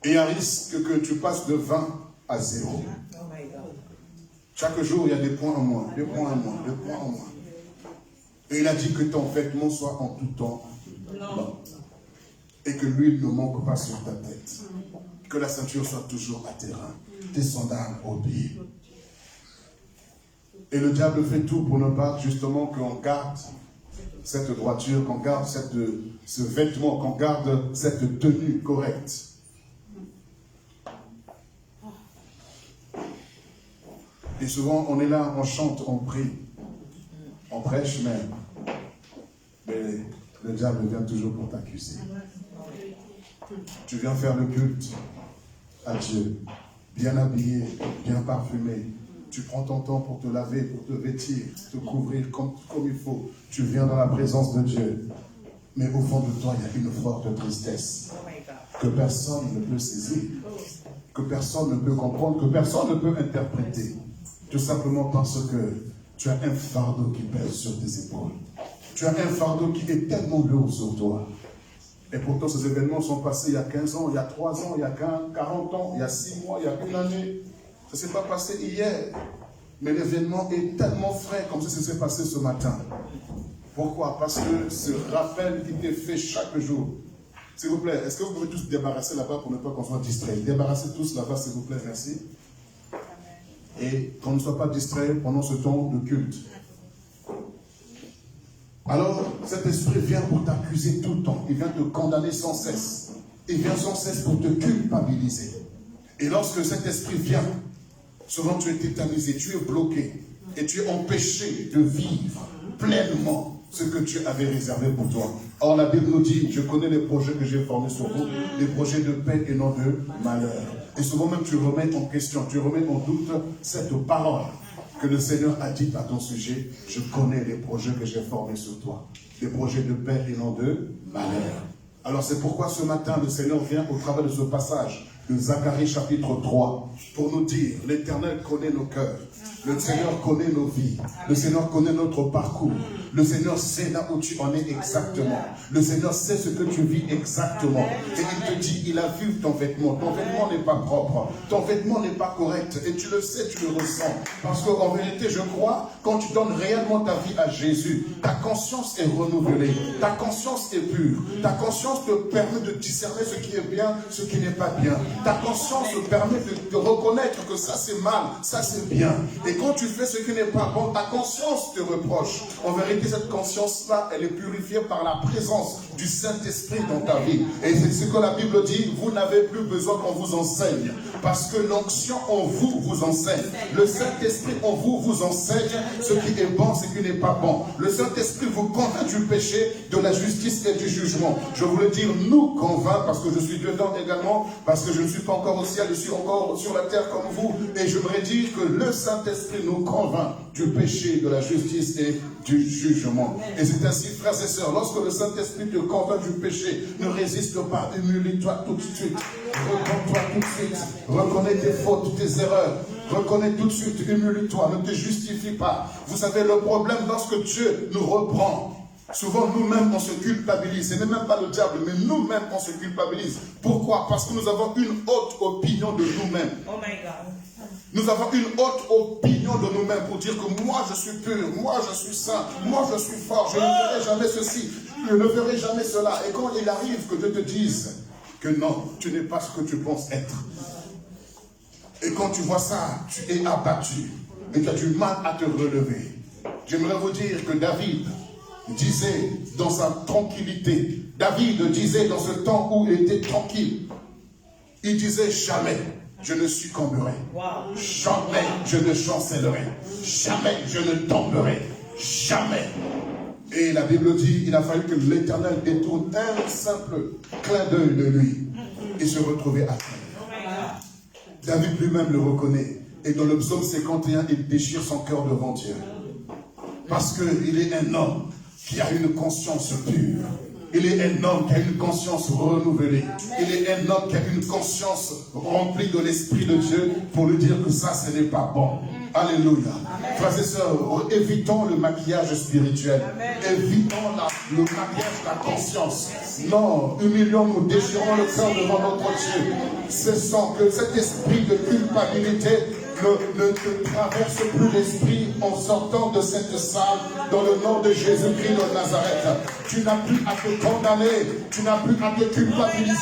Et il y a un risque que tu passes de 20 à 0. Chaque jour, il y a des points en moins, des points en moins, des points en moins. Et il a dit que ton vêtement soit en tout temps blanc. Et que l'huile ne manque pas sur ta tête. Que la ceinture soit toujours à tes reins. Tes sandales aux pieds. Et le diable fait tout pour ne pas justement qu'on garde cette droiture, qu'on garde ce vêtement, qu'on garde cette tenue correcte. Et souvent, on est là, on chante, on prie, on prêche même. Mais le diable vient toujours pour t'accuser. Tu viens faire le culte à Dieu, bien habillé, bien parfumé. Tu prends ton temps pour te laver, pour te vêtir, te couvrir comme il faut. Tu viens dans la présence de Dieu. Mais au fond de toi, il y a une forte tristesse que personne ne peut saisir, que personne ne peut comprendre, que personne ne peut interpréter. Tout simplement parce que tu as un fardeau qui pèse sur tes épaules. Tu as un fardeau qui est tellement lourd sur toi. Et pourtant, ces événements sont passés il y a 15 ans, il y a 3 ans, il y a 40 ans, il y a 6 mois, il y a une année. Ça ne s'est pas passé hier. Mais l'événement est tellement frais comme si ça s'est passé ce matin. Pourquoi? Parce que ce rappel qui t'est fait chaque jour. S'il vous plaît, est-ce que vous pouvez tous débarrasser là-bas pour ne pas qu'on soit distrait? Débarrassez tous là-bas, s'il vous plaît, merci. Et qu'on ne soit pas distrait pendant ce temps de culte. Alors, cet esprit vient pour t'accuser tout le temps. Il vient te condamner sans cesse. Il vient sans cesse pour te culpabiliser. Et lorsque cet esprit vient, souvent tu es tétanisé, tu es bloqué. Et tu es empêché de vivre pleinement ce que Dieu avait réservé pour toi. Or, la Bible nous dit, je connais les projets que j'ai formés sur vous, les projets de paix et non de malheur. Et souvent même tu remets en question, tu remets en doute cette parole que le Seigneur a dit à ton sujet. Je connais les projets que j'ai formés sur toi. Des projets de paix et non de malheur. Alors c'est pourquoi ce matin le Seigneur vient au travers de ce passage de Zacharie chapitre 3 pour nous dire, l'Éternel connaît nos cœurs. Le Seigneur connaît nos vies. Le Seigneur connaît notre parcours. Le Seigneur sait là où tu en es exactement. Le Seigneur sait ce que tu vis exactement. Et il te dit, il a vu ton vêtement. Ton vêtement n'est pas propre. Ton vêtement n'est pas correct. Et tu le sais, tu le ressens. Parce qu'en vérité, je crois, quand tu donnes réellement ta vie à Jésus, ta conscience est renouvelée. Ta conscience est pure. Ta conscience te permet de discerner ce qui est bien, ce qui n'est pas bien. Ta conscience te permet de reconnaître que ça c'est mal, ça c'est bien. Et quand tu fais ce qui n'est pas bon, ta conscience te reproche. En vérité, cette conscience-là, elle est purifiée par la présence du Saint-Esprit dans ta vie. Et c'est ce que la Bible dit, vous n'avez plus besoin qu'on vous enseigne. Parce que l'onction en vous vous enseigne. Le Saint-Esprit en vous vous enseigne ce qui est bon, ce qui n'est pas bon. Le Saint-Esprit vous convainc du péché, de la justice et du jugement. Je voulais dire nous convainc, parce que je suis dedans également, parce que je ne suis pas encore au ciel, je suis encore sur la terre comme vous. Et j'aimerais dire que le Saint-Esprit nous convainc du péché, de la justice et du jugement. Et c'est ainsi, frères et sœurs, lorsque le Saint-Esprit te convainc du péché, ne résiste pas, humilie-toi tout de suite. Reconnais-toi tout de suite. Reconnais tes fautes, tes erreurs. Reconnais tout de suite, humilie-toi, ne te justifie pas. Vous savez, le problème lorsque Dieu nous reprend, souvent nous-mêmes on se culpabilise. Ce n'est même pas le diable, mais nous-mêmes on se culpabilise. Pourquoi? Parce que nous avons une haute opinion de nous-mêmes. Oh my God. Nous avons une haute opinion de nous-mêmes pour dire que moi je suis pur, moi je suis saint, moi je suis fort, je ne ferai jamais ceci, je ne ferai jamais cela. Et quand il arrive que Dieu te dise que non, tu n'es pas ce que tu penses être. Et quand tu vois ça, tu es abattu et tu as du mal à te relever. J'aimerais vous dire que David disait dans sa tranquillité, David disait dans ce temps où il était tranquille, il disait jamais, je ne succomberai. Jamais je ne chancellerai. Jamais je ne tomberai. Jamais. Et la Bible dit, il a fallu que l'Éternel détourne un simple clin d'œil de lui et se retrouver à terre. David lui-même le reconnaît. Et dans le psaume 51, il déchire son cœur devant Dieu. Parce qu'il est un homme qui a une conscience pure. Il est un homme qui a une conscience renouvelée. Il est un homme qui a une conscience remplie de l'Esprit de Dieu pour lui dire que ça, ce n'est pas bon. Alléluia. Frères et sœurs, évitons le maquillage spirituel. Évitons le maquillage de la conscience. Non, humilions-nous, déchirons le cœur devant notre Dieu. Cessons que cet esprit de culpabilité ne traverse plus l'esprit en sortant de cette salle dans le nom de Jésus-Christ de Nazareth. Tu n'as plus à te condamner, tu n'as plus à te culpabiliser,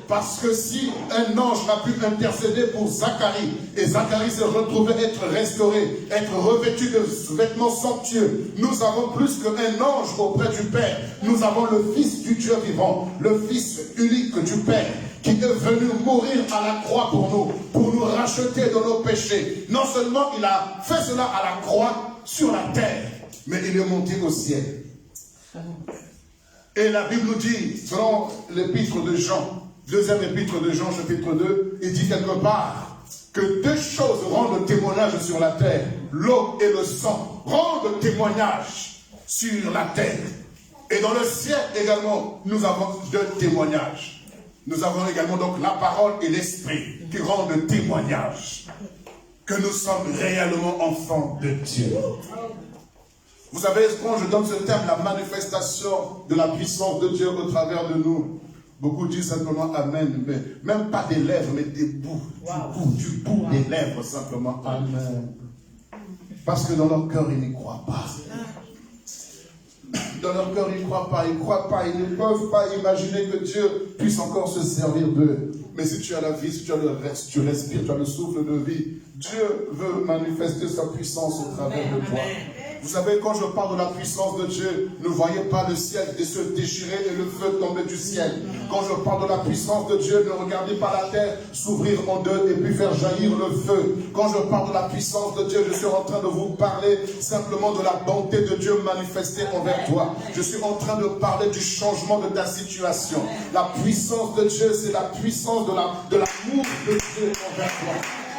parce que si un ange n'a pu intercéder pour Zacharie, et Zacharie se retrouvait être restauré, être revêtu de vêtements somptueux, nous avons plus qu'un ange auprès du Père. Nous avons le Fils du Dieu vivant, le Fils unique du Père, qui est venu mourir à la croix pour nous racheter de nos péchés. Non seulement il a fait cela à la croix sur la terre, mais il est monté au ciel. Et la Bible nous dit, selon l'épître de Jean, deuxième épître de Jean, chapitre 2, il dit quelque part que deux choses rendent témoignage sur la terre, l'eau et le sang, rendent témoignage sur la terre. Et dans le ciel également, nous avons deux témoignages. Nous avons également donc la parole et l'esprit qui rendent témoignage que nous sommes réellement enfants de Dieu. Vous savez, quand je donne ce terme, la manifestation de la puissance de Dieu au travers de nous, beaucoup disent simplement Amen, mais même pas des lèvres, mais des bouts, du bout des lèvres simplement Amen. Parce que dans leur cœur, ils n'y croient pas. Dans leur cœur, ils ne croient pas, ils ne peuvent pas imaginer que Dieu puisse encore se servir d'eux. Mais si tu as la vie, si tu as le reste, tu respires, tu as le souffle de vie, Dieu veut manifester sa puissance au travers de toi. Vous savez, quand je parle de la puissance de Dieu, ne voyez pas le ciel se déchirer et le feu tomber du ciel. Quand je parle de la puissance de Dieu, ne regardez pas la terre s'ouvrir en deux et puis faire jaillir le feu. Quand je parle de la puissance de Dieu, je suis en train de vous parler simplement de la bonté de Dieu manifestée envers toi. Je suis en train de parler du changement de ta situation. La puissance de Dieu, c'est la puissance de l'amour de Dieu envers toi.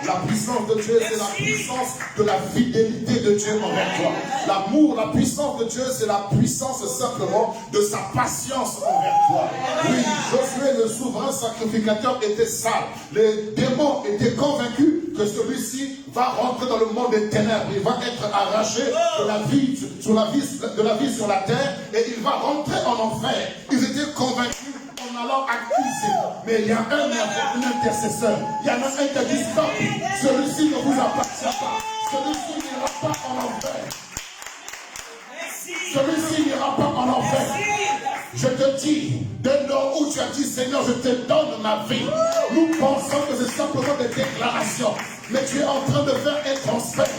La puissance de Dieu, c'est la puissance de la fidélité de Dieu envers toi. L'amour, la puissance de Dieu, c'est la puissance simplement de sa patience envers toi. Oui, Josué, le souverain sacrificateur, était sale. Les démons étaient convaincus que celui-ci va rentrer dans le monde des ténèbres. Il va être arraché de la vie sur la terre et il va rentrer en enfer. Ils étaient convaincus en allant accuser. Mais il y a un intercesseur. Il y en a un qui a dit stop. Celui-ci ne vous appartient pas. Celui-ci n'ira pas en enfer. Celui-ci n'ira pas en enfer. Je te dis, dès lors où tu as dit Seigneur, je te donne ma vie. Nous pensons que c'est simplement des déclarations. Mais tu es en train de faire un transfert.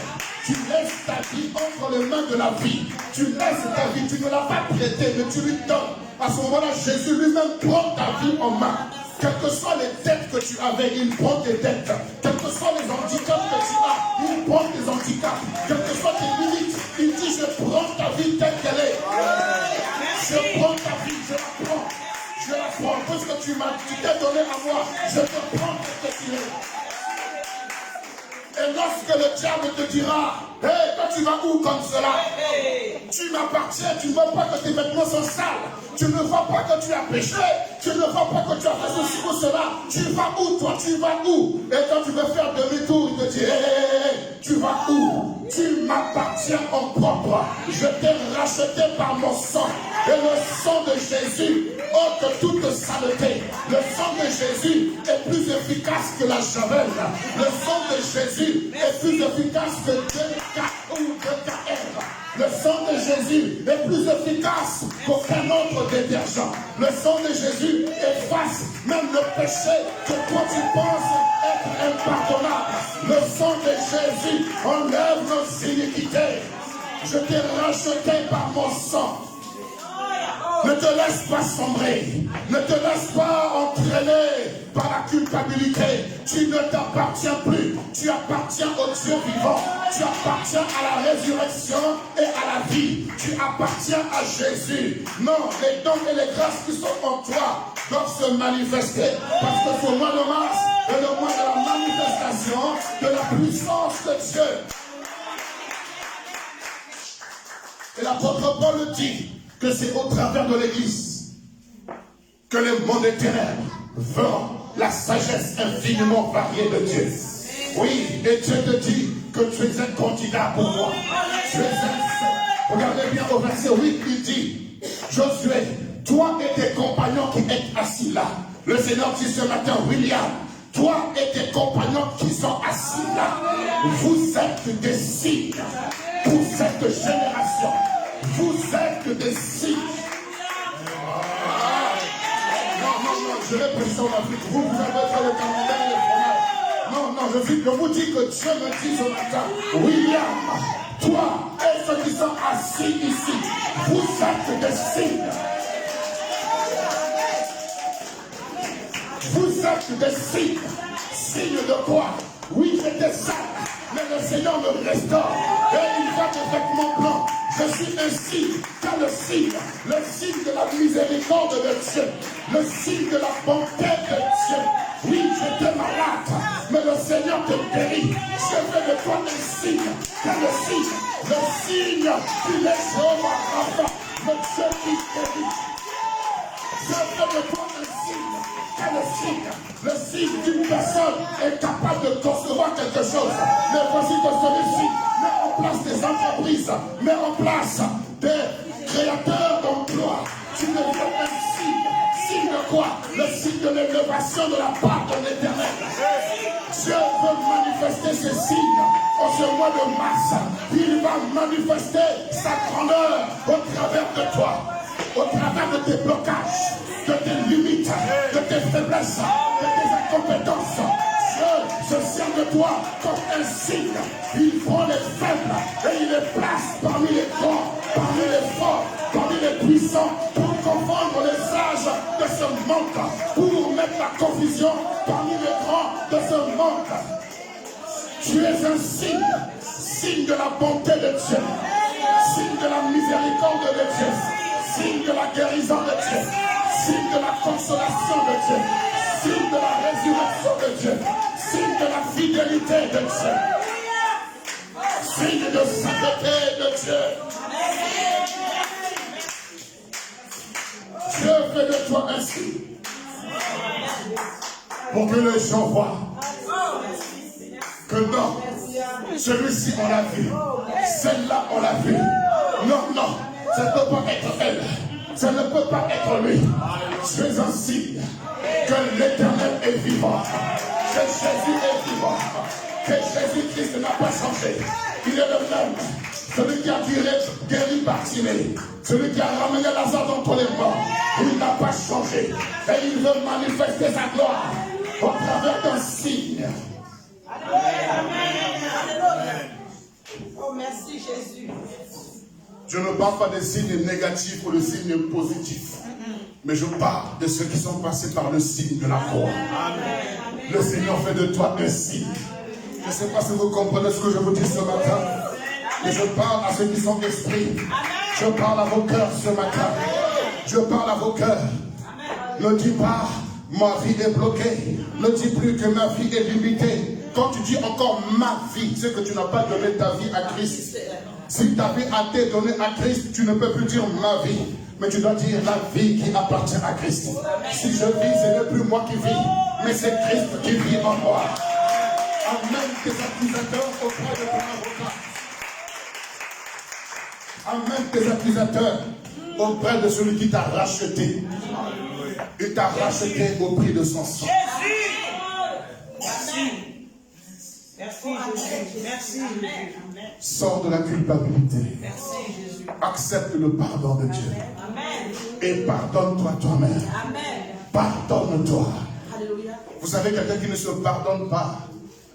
Tu laisses ta vie entre les mains de la vie. Tu laisses ta vie, tu ne l'as pas prêtée, mais tu lui donnes. À ce moment-là, Jésus lui-même prend ta vie en main. Quelles que soient les dettes que tu avais, il prend tes dettes. Quels que soient les handicaps que tu as, il prend tes handicaps. Quelles que soient tes limites, il dit je prends ta vie telle qu'elle est. Je prends ta vie, je la prends. Je la prends. Parce que tu t'es donné à moi, je te prends telle que tu es. Et lorsque le diable te dira, hey, toi tu vas où comme cela? Tu m'appartiens, tu ne vois pas que tes vêtements sont sales. Tu ne vois pas que tu as péché. Tu ne vois pas que tu as fait ceci ou cela. Tu vas où toi? Tu vas où? Et quand tu veux faire demi-tour, il te dit, hey, tu vas où? Tu m'appartiens en propre. Je t'ai racheté par mon sang. Et le sang de Jésus ôte toute saleté. Le sang de Jésus est plus efficace que la javel. Le sang de Jésus est plus efficace que 2K ou 2KR. Le sang de Jésus est plus efficace qu'aucun autre détergent. Le sang de Jésus efface même le péché que toi tu penses être impardonnable. Le sang de Jésus enlève nos iniquités. Je t'ai racheté par mon sang. Ne te laisse pas sombrer. Ne te laisse pas entraîner par la culpabilité. Tu ne t'appartiens plus. Tu appartiens au Dieu vivant. Tu appartiens à la résurrection et à la vie. Tu appartiens à Jésus. Non, les dons et les grâces qui sont en toi doivent se manifester. Parce que c'est le mois de mars est le mois de la manifestation de la puissance de Dieu. Et l'apôtre Paul dit que c'est au travers de l'Église que le monde des ténèbres verra la sagesse infiniment variée de Dieu. Oui, et Dieu te dit que tu es un candidat pour moi. Tu es un... Regardez bien au verset 8, il dit, Josué, toi et tes compagnons qui êtes assis là. Le Seigneur dit ce matin, William, toi et tes compagnons qui sont assis là, vous êtes des signes pour cette génération. Vous êtes des signes. Non, je vais prêcher en Afrique. Vous avez fait le camembert et le fromage. Non, je vous dis que Dieu me dit ce matin, William, toi et ceux qui sont assis ici, vous êtes des signes. Vous êtes des signes. Signes de quoi? Oui, j'étais sale, mais le Seigneur me restaure. Et il va de vêtements blancs. Je suis un signe, car le signe de la miséricorde de Dieu, le signe de la bonté de Dieu. Oui, j'étais malade, mais le Seigneur te guérit. Je fais de toi un signe, car le signe qu'il est Jéhovah Rapha, le Dieu qui guérit. Je fais de toi un signe, car le signe d'une personne est capable de concevoir quelque chose. Mais voici que celui-ci met en place des entreprises, met en place des créateurs d'emplois. Tu deviens un signe. Signe de quoi? Le signe de l'élévation de la part de l'Éternel. Dieu veut manifester ses signes en ce mois de mars. Il va manifester sa grandeur au travers de toi, au travers de tes blocages, de tes limites, de tes faiblesses, de tes incompétences. Dieu se sert de toi comme un signe. Il prend les faibles et il les place parmi les grands, parmi les forts, parmi les puissants, pour confondre les sages de ce monde, pour mettre la confusion parmi les grands de ce monde. Tu es un signe, signe de la bonté de Dieu, signe de la miséricorde de Dieu, signe de la guérison de Dieu, signe de la consolation de Dieu, signe de la résurrection de Dieu, signe de la fidélité de Dieu, signe de sainteté de Dieu. Dieu fait de toi un signe pour que les gens voient que non, celui-ci on l'a vu, celle-là on l'a vu. Non, ça ne peut pas être elle, ça ne peut pas être lui. Tu es un signe que l'Éternel est vivant, que Jésus est vivant, que Jésus-Christ n'a pas changé. Il est le même, celui qui a guéri Bartimée, celui qui a ramené Lazare d'entre les morts. Il n'a pas changé et il veut manifester sa gloire au travers d'un signe. Amen. Oh, merci Jésus. Je ne parle pas des signes négatifs ou des signes positifs, mais je parle de ceux qui sont passés par le signe de la croix. Amen. Le Seigneur fait de toi un signe. Je ne sais pas si vous comprenez ce que je vous dis ce matin, mais je parle à ceux qui sont esprits. Je parle à vos cœurs ce matin. Je parle à vos cœurs. Ne dis pas, ma vie est bloquée. Ne dis plus que ma vie est limitée. Quand tu dis encore ma vie, c'est que tu n'as pas donné ta vie à Christ. Si ta vie a été donnée à Christ, tu ne peux plus dire ma vie, mais tu dois dire la vie qui appartient à Christ. Si je vis, ce n'est plus moi qui vis, mais c'est Christ qui vit en moi. Amène tes accusateurs auprès de ton avocat. Amène tes accusateurs auprès de celui qui t'a racheté. Il t'a racheté au prix de son sang. Merci. Merci Jésus. Merci Jésus. Sors de la culpabilité. Merci Jésus. Accepte le pardon de Dieu. Amen. Et pardonne-toi toi-même. Amen. Pardonne-toi. Alléluia. Vous savez, quelqu'un qui ne se pardonne pas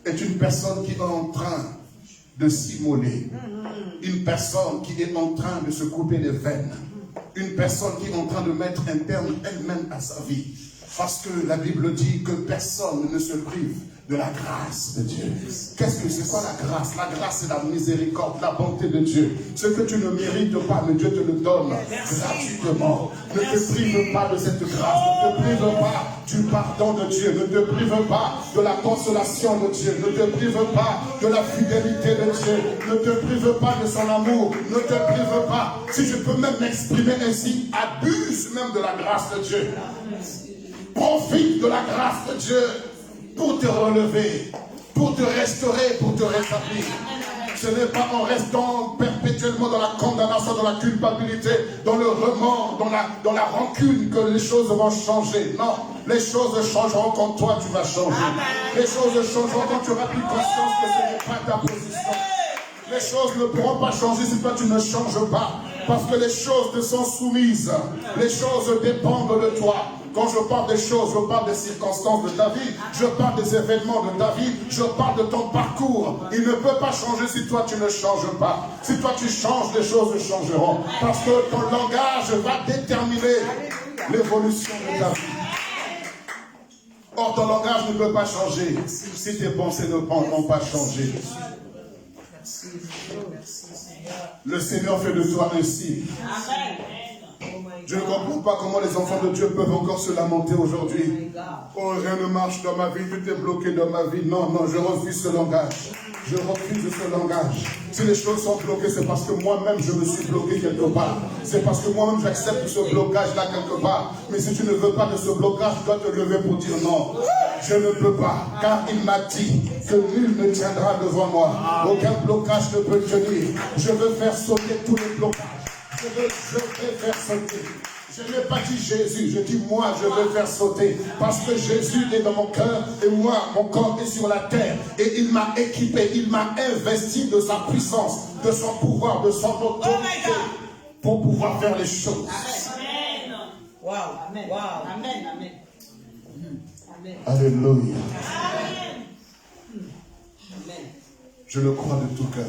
est une personne qui est en train de s'immoler. Une personne qui est en train de se couper les veines. Une personne qui est en train de mettre un terme elle-même à sa vie. Parce que la Bible dit que personne ne se prive de la grâce de Dieu. Qu'est-ce que c'est quoi la grâce? La grâce, c'est la miséricorde, la bonté de Dieu. Ce que tu ne mérites pas, mais Dieu te le donne gratuitement. Ne te prive pas de cette grâce. Ne te prive pas du pardon de Dieu. Ne te prive pas de la consolation de Dieu. Ne te prive pas de la fidélité de Dieu. Ne te prive pas de son amour. Ne te prive pas. Si je peux même m'exprimer ainsi, abuse même de la grâce de Dieu. Profite de la grâce de Dieu pour te relever, pour te restaurer, pour te rétablir. Ce n'est pas en restant perpétuellement dans la condamnation, dans la culpabilité, dans le remords, dans la rancune que les choses vont changer. Non, les choses changeront quand toi tu vas changer. Les choses changeront quand tu auras pris conscience que ce n'est pas ta position. Les choses ne pourront pas changer si toi tu ne changes pas. Parce que les choses te sont soumises. Les choses dépendent de toi. Quand je parle des choses, je parle des circonstances de ta vie, je parle des événements de ta vie, je parle de ton parcours. Il ne peut pas changer si toi tu ne changes pas. Si toi tu changes, les choses changeront. Parce que ton langage va déterminer l'évolution de ta vie. Or, ton langage ne peut pas changer si tes pensées n'ont pas changé. Le Seigneur fait de toi un signe. Je ne comprends pas comment les enfants de Dieu peuvent encore se lamenter aujourd'hui. Oh, rien ne marche dans ma vie, tout est bloqué dans ma vie. Non, non, je refuse ce langage. Je refuse ce langage. Si les choses sont bloquées, c'est parce que moi-même je me suis bloqué quelque part. C'est parce que moi-même j'accepte ce blocage-là quelque part. Mais si tu ne veux pas de ce blocage, tu dois te lever pour dire non. Je ne peux pas, car il m'a dit que nul ne tiendra devant moi. Aucun blocage ne peut tenir. Je veux faire sauter tous les blocages. Je vais faire sauter. Je n'ai pas dit Jésus, je dis moi, je veux faire sauter. Parce que Jésus est dans mon cœur et moi, mon corps est sur la terre. Et il m'a équipé, il m'a investi de sa puissance, de son pouvoir, de son autorité pour pouvoir faire les choses. Amen. Wow. Amen. Wow. Amen. Amen. Amen. Alléluia. Amen. Amen. Je le crois de tout cœur.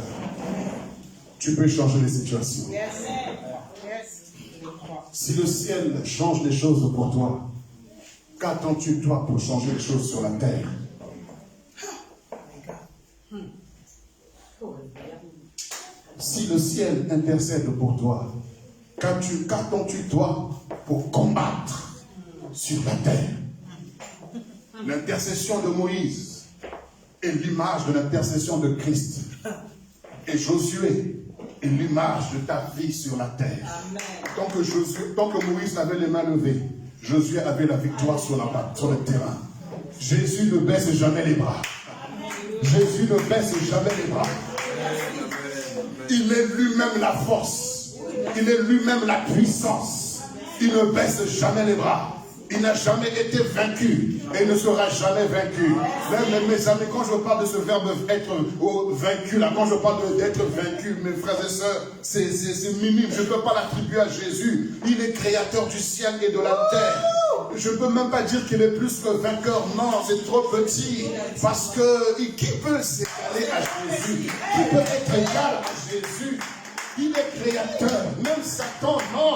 Tu peux changer les situations. Yes. Yes. Je le crois. Si le ciel change les choses pour toi, qu'attends-tu toi pour changer les choses sur la terre? Si le ciel intercède pour toi, qu'attends-tu toi pour combattre sur la terre? L'intercession de Moïse est l'image de l'intercession de Christ. Et Josué est l'image de ta vie sur la terre. Tant que Moïse avait les mains levées, Josué avait la victoire sur le terrain. Jésus ne baisse jamais les bras. Jésus ne baisse jamais les bras. Il est lui-même la force. Il est lui-même la puissance. Il ne baisse jamais les bras. Il n'a jamais été vaincu et ne sera jamais vaincu. Même mes amis, quand je parle de ce verbe être vaincu, là, quand je parle d'être vaincu, mes frères et sœurs, c'est minime. Je ne peux pas l'attribuer à Jésus. Il est créateur du ciel et de la terre. Je ne peux même pas dire qu'il est plus que vainqueur. Non, c'est trop petit. Parce que qui peut s'égaler à Jésus? Qui peut être égal à Jésus? Il est créateur. Même Satan, non.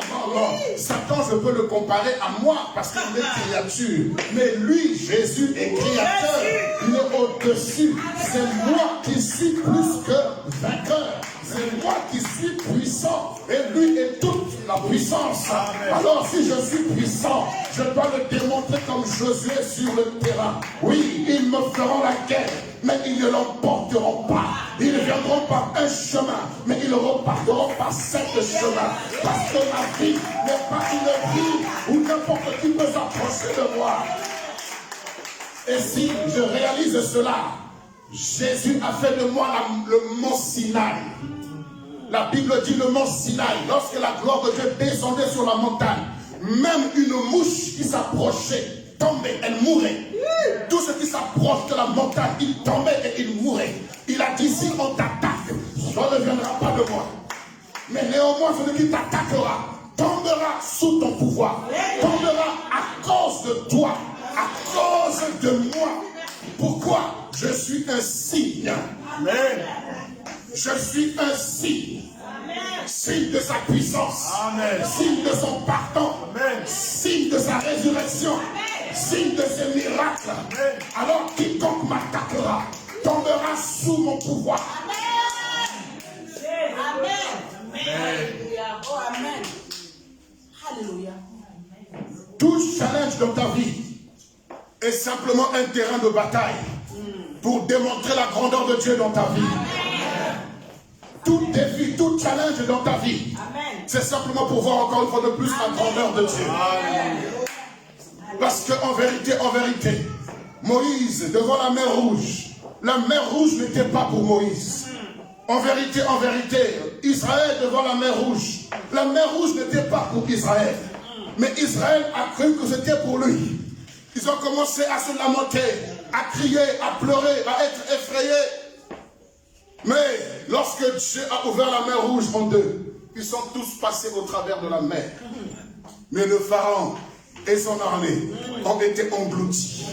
Satan, je peux le comparer à moi parce qu'il est créature. Mais lui, Jésus, est créateur. Il est au-dessus. C'est moi qui suis plus que vainqueur. C'est moi qui suis puissant. Et lui est toute la puissance. Alors si je suis puissant, je dois le démontrer comme Josué sur le terrain. Oui, ils me feront la guerre, mais ils ne l'emporteront pas. Ils viendront par un chemin, mais ils repartiront par 7 chemins. Parce que ma vie n'est pas une vie où n'importe qui peut s'approcher de moi. Et si je réalise cela, Jésus a fait de moi le mont Sinaï. La Bible dit le mont Sinaï, lorsque la gloire de Dieu descendait sur la montagne, même une mouche qui s'approchait tombait, elle mourait. Tout ce qui s'approche de la montagne, il tombait et il mourait. Il a dit, si on t'attaque, ça ne viendra pas de moi. Mais néanmoins, celui qui t'attaquera tombera sous ton pouvoir, tombera à cause de toi, à cause de moi. Pourquoi? Je suis un signe. Amen. Je suis un signe. Signe de sa puissance. Amen. Signe de son pardon. Amen. Signe de sa résurrection. Amen. signe de ces miracles, alors quiconque m'attaquera tombera sous mon pouvoir. Amen. Alléluia. Oh, amen. Alléluia. Tout challenge dans ta vie est simplement un terrain de bataille pour démontrer la grandeur de Dieu dans ta vie. Tout défi, tout challenge dans ta vie, c'est simplement pour voir encore une fois de plus la grandeur de Dieu. Parce qu'en vérité, Moïse, devant la mer Rouge n'était pas pour Moïse. En vérité, Israël devant la mer Rouge n'était pas pour Israël. Mais Israël a cru que c'était pour lui. Ils ont commencé à se lamenter, à crier, à pleurer, à être effrayés. Mais lorsque Dieu a ouvert la mer Rouge en deux, ils sont tous passés au travers de la mer. Mais le Pharaon et son armée ont été engloutis.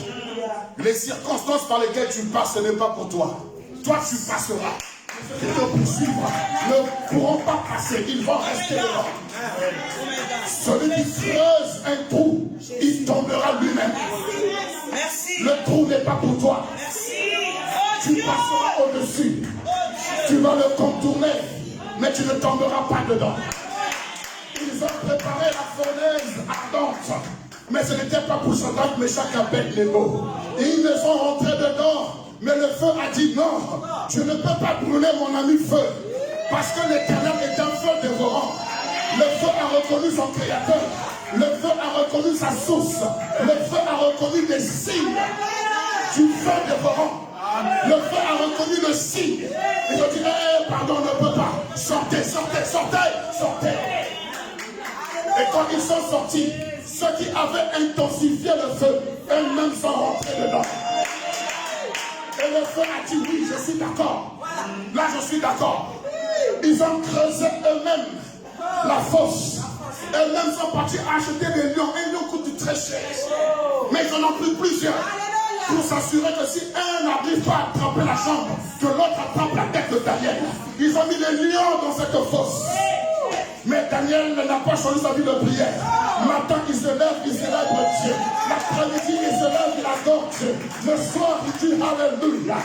Les circonstances par lesquelles tu passes, ce n'est pas pour toi. Toi, tu passeras. Ceux qui te poursuivent ne pourront pas passer, ils vont rester dehors. Celui qui creuse un trou, il tombera lui-même. Le trou n'est pas pour toi. Tu passeras au-dessus. Tu vas le contourner, mais tu ne tomberas pas dedans. Ils ont préparé la fournaise ardente, mais ce n'était pas pour Shadrach, Meshach et Abednego. Ils ne sont rentrés dedans. Mais le feu a dit non, je ne peux pas brûler mon ami feu, parce que l'Éternel est un feu dévorant. Le feu a reconnu son créateur, le feu a reconnu sa source, le feu a reconnu des signes du feu dévorant. Le feu a reconnu le signe. Il a dit, pardon, on ne peut pas. Sortez. Et quand ils sont sortis, ceux qui avaient intensifié le feu, eux-mêmes sont rentrés dedans. Et le feu a dit oui, je suis d'accord. Là, je suis d'accord. Ils ont creusé eux-mêmes la fosse. Eux-mêmes sont partis acheter des lions. Un lion coûte très cher. Mais ils en ont pris plusieurs. Pour s'assurer que si un n'arrive pas à attraper la jambe, que l'autre attrape la tête de Daniel. Ils ont mis les lions dans cette fosse. Mais Daniel n'a pas changé sa vie de prière. Matin, il se lève, il célèbre Dieu. L'après-midi, il se lève, il adore Dieu. Le soir, il dit Alléluia.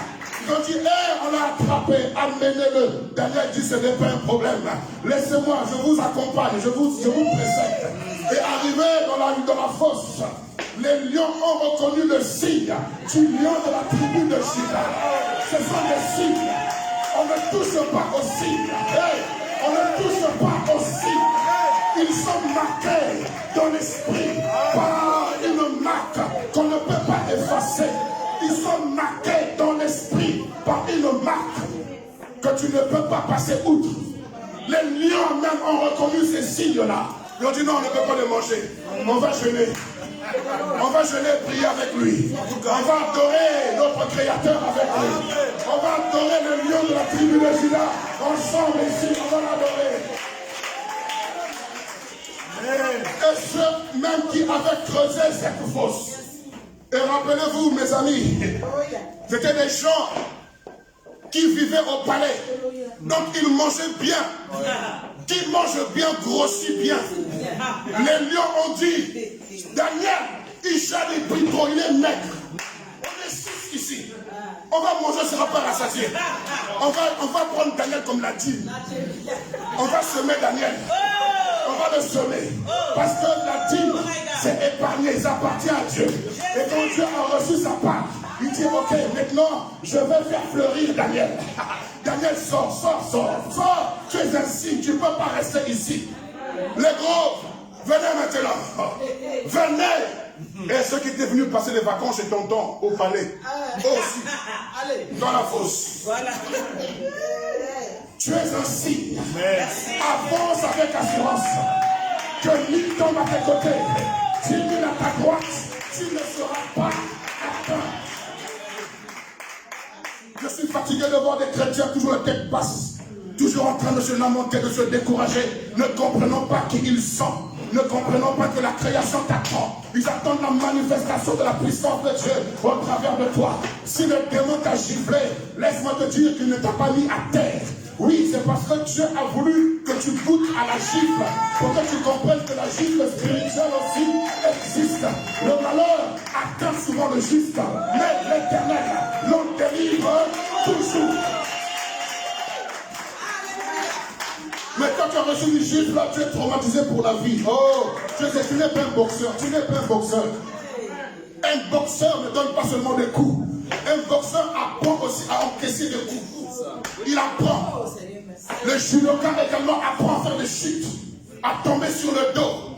Quand il dit, on l'a attrapé, amenez-le. Daniel dit, ce n'est pas un problème. Laissez-moi, je vous accompagne, je vous précède. Et arrivé dans la fosse, les lions ont reconnu le signe du lion de la tribu de Juda. Ce sont des signes. On ne touche pas aux signes. On ne touche pas aux signes. Ils sont marqués dans l'esprit par une marque qu'on ne peut pas effacer. Ils sont marqués dans l'esprit par une marque que tu ne peux pas passer outre. Les lions même ont reconnu ces signes-là. Ils ont dit non, on ne peut pas les manger. On va jeûner. On va jeûner et prier avec lui. On va adorer notre Créateur avec lui. On va adorer le lion de la tribu de Juda. Ensemble ici, on va l'adorer. Et ceux même qui avaient creusé cette fosse. Et rappelez-vous, mes amis, c'était des gens qui vivaient au palais. Donc ils mangeaient bien. Qui mange bien, grossit bien. Les lions ont dit, Daniel, il gèle les prix trop, il est maigre. On est 6 ici. On va manger, ce ne sera pas rassasié. On va prendre Daniel comme la dîme. On va semer Daniel. On va le semer. Parce que la dîme, c'est épargné, ça appartient à Dieu. Et quand Dieu a reçu sa part, il dit, ok, maintenant, je vais faire fleurir Daniel. Daniel, sors. Tu es un signe, tu ne peux pas rester ici. Les gros, venez maintenant. Venez. Et ceux qui étaient venus passer les vacances chez tonton au palais, aussi, dans la fosse. Voilà. Tu es un signe. Avance avec assurance. Que l'île tombe à tes côtés. Si l'île à ta droite, tu ne seras pas atteint. Je suis fatigué de voir des chrétiens toujours la tête basse, toujours en train de se lamenter, de se décourager, ne comprenant pas qui ils sont, ne comprenant pas que la création t'attend. Ils attendent la manifestation de la puissance de Dieu au travers de toi. Si le démon t'a giflé, laisse-moi te dire qu'il ne t'a pas mis à terre. Oui, c'est parce que Dieu a voulu que tu goûtes à la gifle, pour que tu comprennes que la gifle spirituelle aussi existe. Le malheur atteint souvent le juste, mais l'Éternel l'en délivre toujours. Mais quand tu as reçu une gifle, là, tu es traumatisé pour la vie. Oh, tu n'es pas un boxeur, tu n'es pas un boxeur. Un boxeur ne donne pas seulement des coups. Un boxeur apprend aussi à encaisser des coups. Il apprend. Le judoka également apprend à faire des chutes, à tomber sur le dos,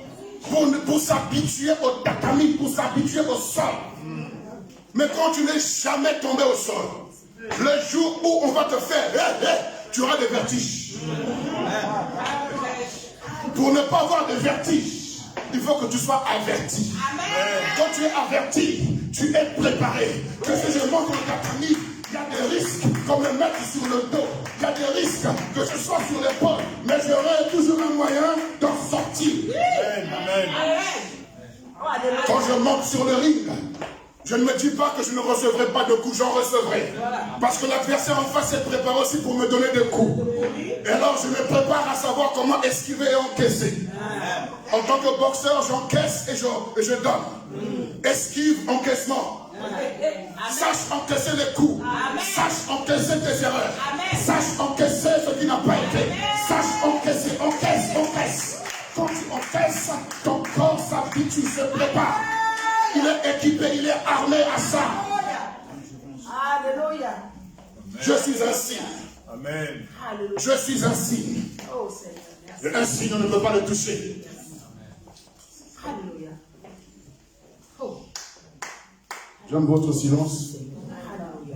pour s'habituer au tatami, pour s'habituer au sol. Mais quand tu n'es jamais tombé au sol, le jour où on va te faire, tu auras des vertiges. Pour ne pas avoir de vertige, il faut que tu sois averti. Quand tu es averti, tu es préparé. Que si je monte au tatami, il y a des risques qu'on me mette sur le dos. Il y a des risques que je sois sur l'épaule. Mais j'aurai toujours un moyen d'en sortir. Quand je monte sur le ring, je ne me dis pas que je ne recevrai pas de coups, j'en recevrai. Parce que l'adversaire en face est préparé aussi pour me donner des coups. Et alors je me prépare à savoir comment esquiver et encaisser. En tant que boxeur, j'encaisse et je donne. Esquive, encaissement. Sache encaisser les coups. Sache encaisser tes erreurs. Sache encaisser ce qui n'a pas été. Sache encaisser, encaisse. Quand tu encaisses, ton corps s'habitue, se prépare. Il est équipé, il est armé à ça. Alléluia. Je suis un signe. Amen. Je suis un signe. Et un signe, on ne peut pas le toucher. Alléluia. J'aime votre silence.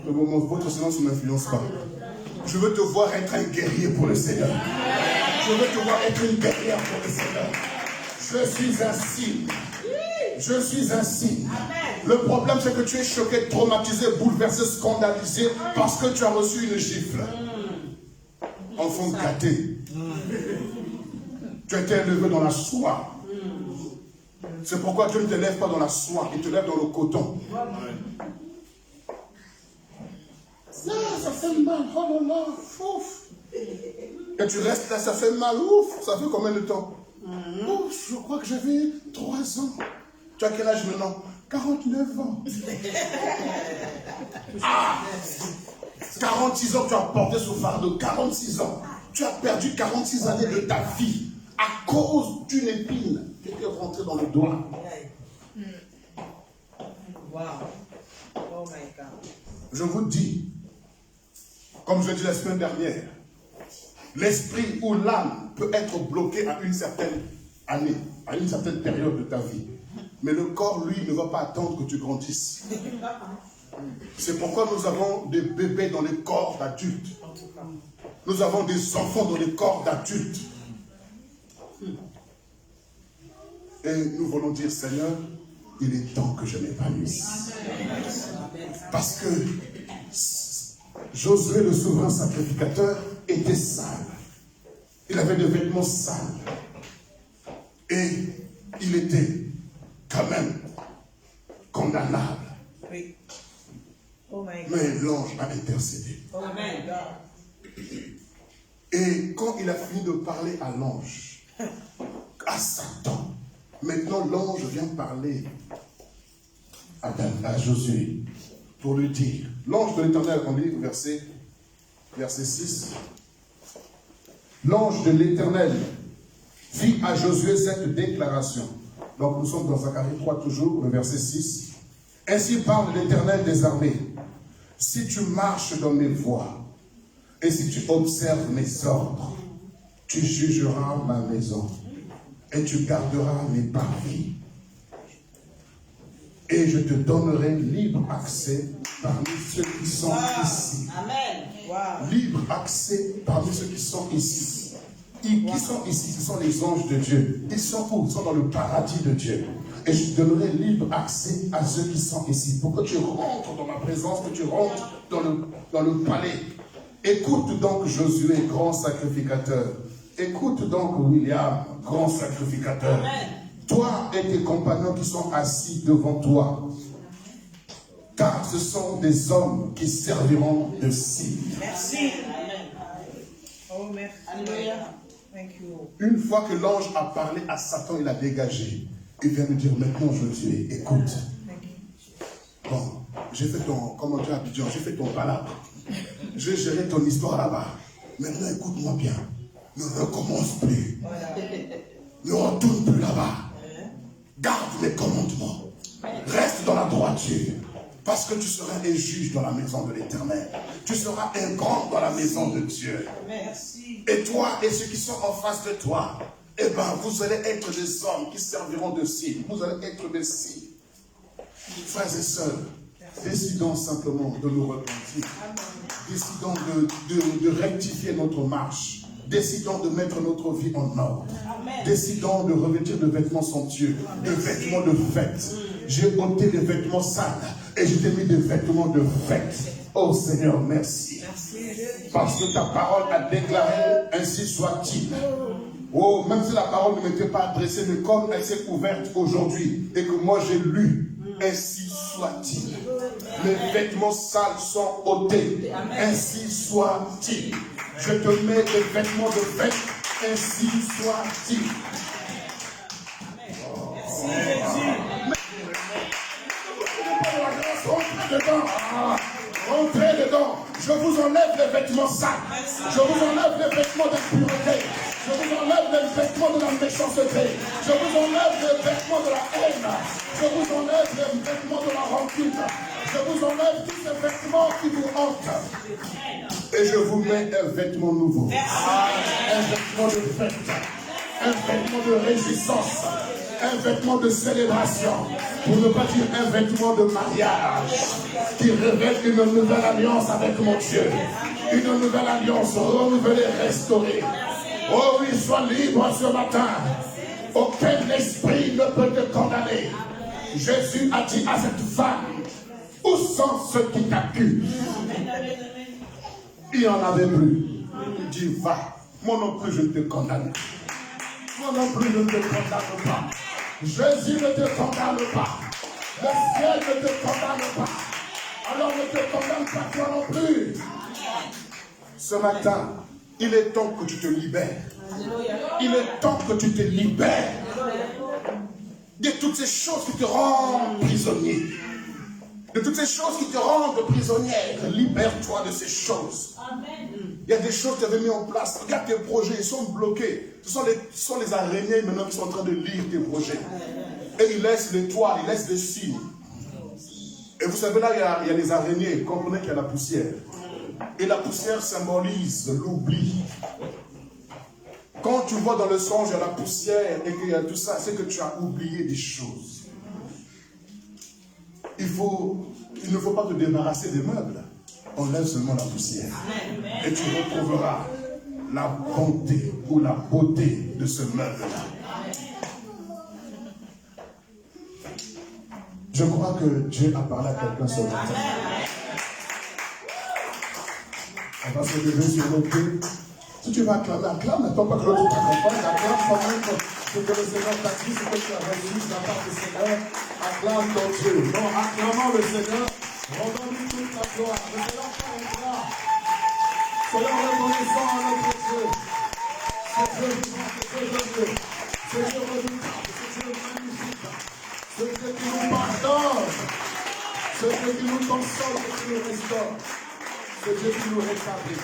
Mais votre silence ne m'influence pas. Je veux te voir être un guerrier pour le Seigneur. Je veux te voir être une guerrière pour le Seigneur. Je suis un signe. Je suis un signe. Le problème, c'est que tu es choqué, traumatisé, bouleversé, scandalisé parce que tu as reçu une gifle. Enfant gâté. Tu as été élevé dans la soie. C'est pourquoi Dieu ne te lève pas dans la soie, il te lève dans le coton. Ça fait mal, oh là là, ouf. Et tu restes là, ça fait mal, ouf. Ça fait combien de temps? Ouf, je crois que j'avais 3 ans. Tu as quel âge maintenant? 49 ans. 46 ans, tu as porté ce fardeau. 46 ans. Tu as perdu 46 années de ta vie à cause d'une épine qui était rentrée dans le doigt. Wow. Oh my God. Je vous dis, comme je l'ai dit la semaine dernière, l'esprit ou l'âme peut être bloqué à une certaine année, à une certaine période de ta vie. Mais le corps, lui, ne va pas attendre que tu grandisses. C'est pourquoi nous avons des bébés dans les corps d'adultes. Nous avons des enfants dans les corps d'adultes. Et nous voulons dire, Seigneur, il est temps que je m'épanouisse. Parce que Josué, le souverain sacrificateur, était sale. Il avait des vêtements sales. Et il était quand même condamnable. Oui. Oh my God. Mais l'ange a intercédé. Amen. Et quand il a fini de parler à l'ange, à Satan, maintenant l'ange vient parler à Josué pour lui dire, l'ange de l'Éternel, on lit verset 6, l'ange de l'Éternel fit à Josué cette déclaration. Donc nous sommes dans Zacharie 3 toujours, le verset 6. Ainsi parle l'Éternel des armées. Si tu marches dans mes voies, et si tu observes mes ordres, tu jugeras ma maison, et tu garderas mes parvis. Et je te donnerai libre accès parmi ceux qui sont ici. Amen. Wow. Libre accès parmi ceux qui sont ici. Qui sont ici? Ce sont les anges de Dieu. Ils sont où? Ils sont dans le paradis de Dieu. Et je donnerai libre accès à ceux qui sont ici. Pour que tu rentres dans ma présence, que tu rentres dans le palais. Écoute donc Josué, grand sacrificateur. Écoute donc William, grand sacrificateur. Amen. Toi et tes compagnons qui sont assis devant toi. Car ce sont des hommes qui serviront de signe. Merci. Oh, merci. Alléluia. Thank you. Une fois que l'ange a parlé à Satan, il a dégagé. Il vient me dire, maintenant je veux tuer. Écoute. Bon, j'ai fait ton, comment dire, Abidjan, j'ai fait ton palabre. J'ai géré ton histoire là-bas. Maintenant, écoute-moi bien. Ne recommence plus. Ne retourne plus là-bas. Garde mes commandements. Reste dans la droiture. Parce que tu seras un juge dans la maison de l'Éternel. Tu seras un grand dans la maison de Dieu. Merci. Et toi et ceux qui sont en face de toi, eh bien, vous allez être des hommes qui serviront de cible. Vous allez être des cibles. Frères et sœurs, décidons simplement de nous repentir. Décidons de rectifier notre marche. Décidons de mettre notre vie en ordre. Décidons de revêtir de vêtements somptueux, de vêtements de fête. J'ai ôté des vêtements sales et je t'ai mis des vêtements de fête. Oh Seigneur, merci. Parce que ta parole a déclaré, ainsi soit-il. Oh, même si la parole ne m'était pas adressée, mais comme elle s'est ouverte aujourd'hui et que moi j'ai lu, ainsi soit-il. Les vêtements sales sont ôtés. Ainsi soit-il. Je te mets des vêtements de fête. Ainsi soit-il. Merci Jésus. Rentrez dedans. Rentrez dedans. Je vous enlève les vêtements sales. Je vous enlève les vêtements d'impureté. Je vous enlève les vêtements de la méchanceté. Je vous enlève les vêtements de la haine. Je vous enlève les vêtements de la rancune. Je vous enlève tous ces vêtements qui vous hantent. Et je vous mets un vêtement nouveau. Un vêtement de fête. Un vêtement de réjouissance. Un vêtement de célébration. Pour ne pas dire un vêtement de mariage. Qui révèle une nouvelle alliance avec mon Dieu. Une nouvelle alliance renouvelée, restaurée. Oh oui, sois libre ce matin. Aucun esprit ne peut te condamner. Jésus a dit à cette femme, où sont ceux qui t'accusent? Il n'y en avait plus. Il dit, va. Moi non plus, je ne te condamne. Moi non plus, je ne te condamne pas. Jésus ne te condamne pas. Le ciel ne te condamne pas. Alors ne te condamne pas toi non plus. Ce matin, il est temps que tu te libères. Il est temps que tu te libères de toutes ces choses qui te rendent prisonnier. De toutes ces choses qui te rendent prisonnière. Libère-toi de ces choses. Il y a des choses que tu avais mis en place. Regarde tes projets, ils sont bloqués. Ce sont les araignées maintenant qui sont en train de lire tes projets. Et ils laissent l'étoile, ils laissent des signes. Et vous savez, là, il y a les araignées. Comprenez qu'il y a la poussière. Et la poussière symbolise l'oubli. Quand tu vois dans le songe, il y a la poussière et qu'il y a tout ça, c'est que tu as oublié des choses. Il ne faut pas te débarrasser des meubles. Enlève seulement la poussière. Et tu retrouveras la bonté ou la beauté de ce meuble-là. Je crois que Dieu a parlé à quelqu'un ce matin. On va se lever sur nos pieds. Si tu vas acclamer, acclame, n'attends pas que l'autre t'accompagne, acclame quand même ce que le Seigneur t'a dit, ce que tu as reçu de la part du Seigneur. Acclame ton Dieu. Non, acclamons le Seigneur, rendons-lui toute la gloire. Le Seigneur paraîtra. Soyons reconnaissants à notre Dieu. C'est Dieu vivant, c'est Dieu glorieux, c'est Dieu redoutable, c'est Dieu magnifique, c'est Dieu qui nous pardonne, c'est Dieu qui nous console, c'est Dieu qui nous restaure, c'est Dieu qui nous rétablit.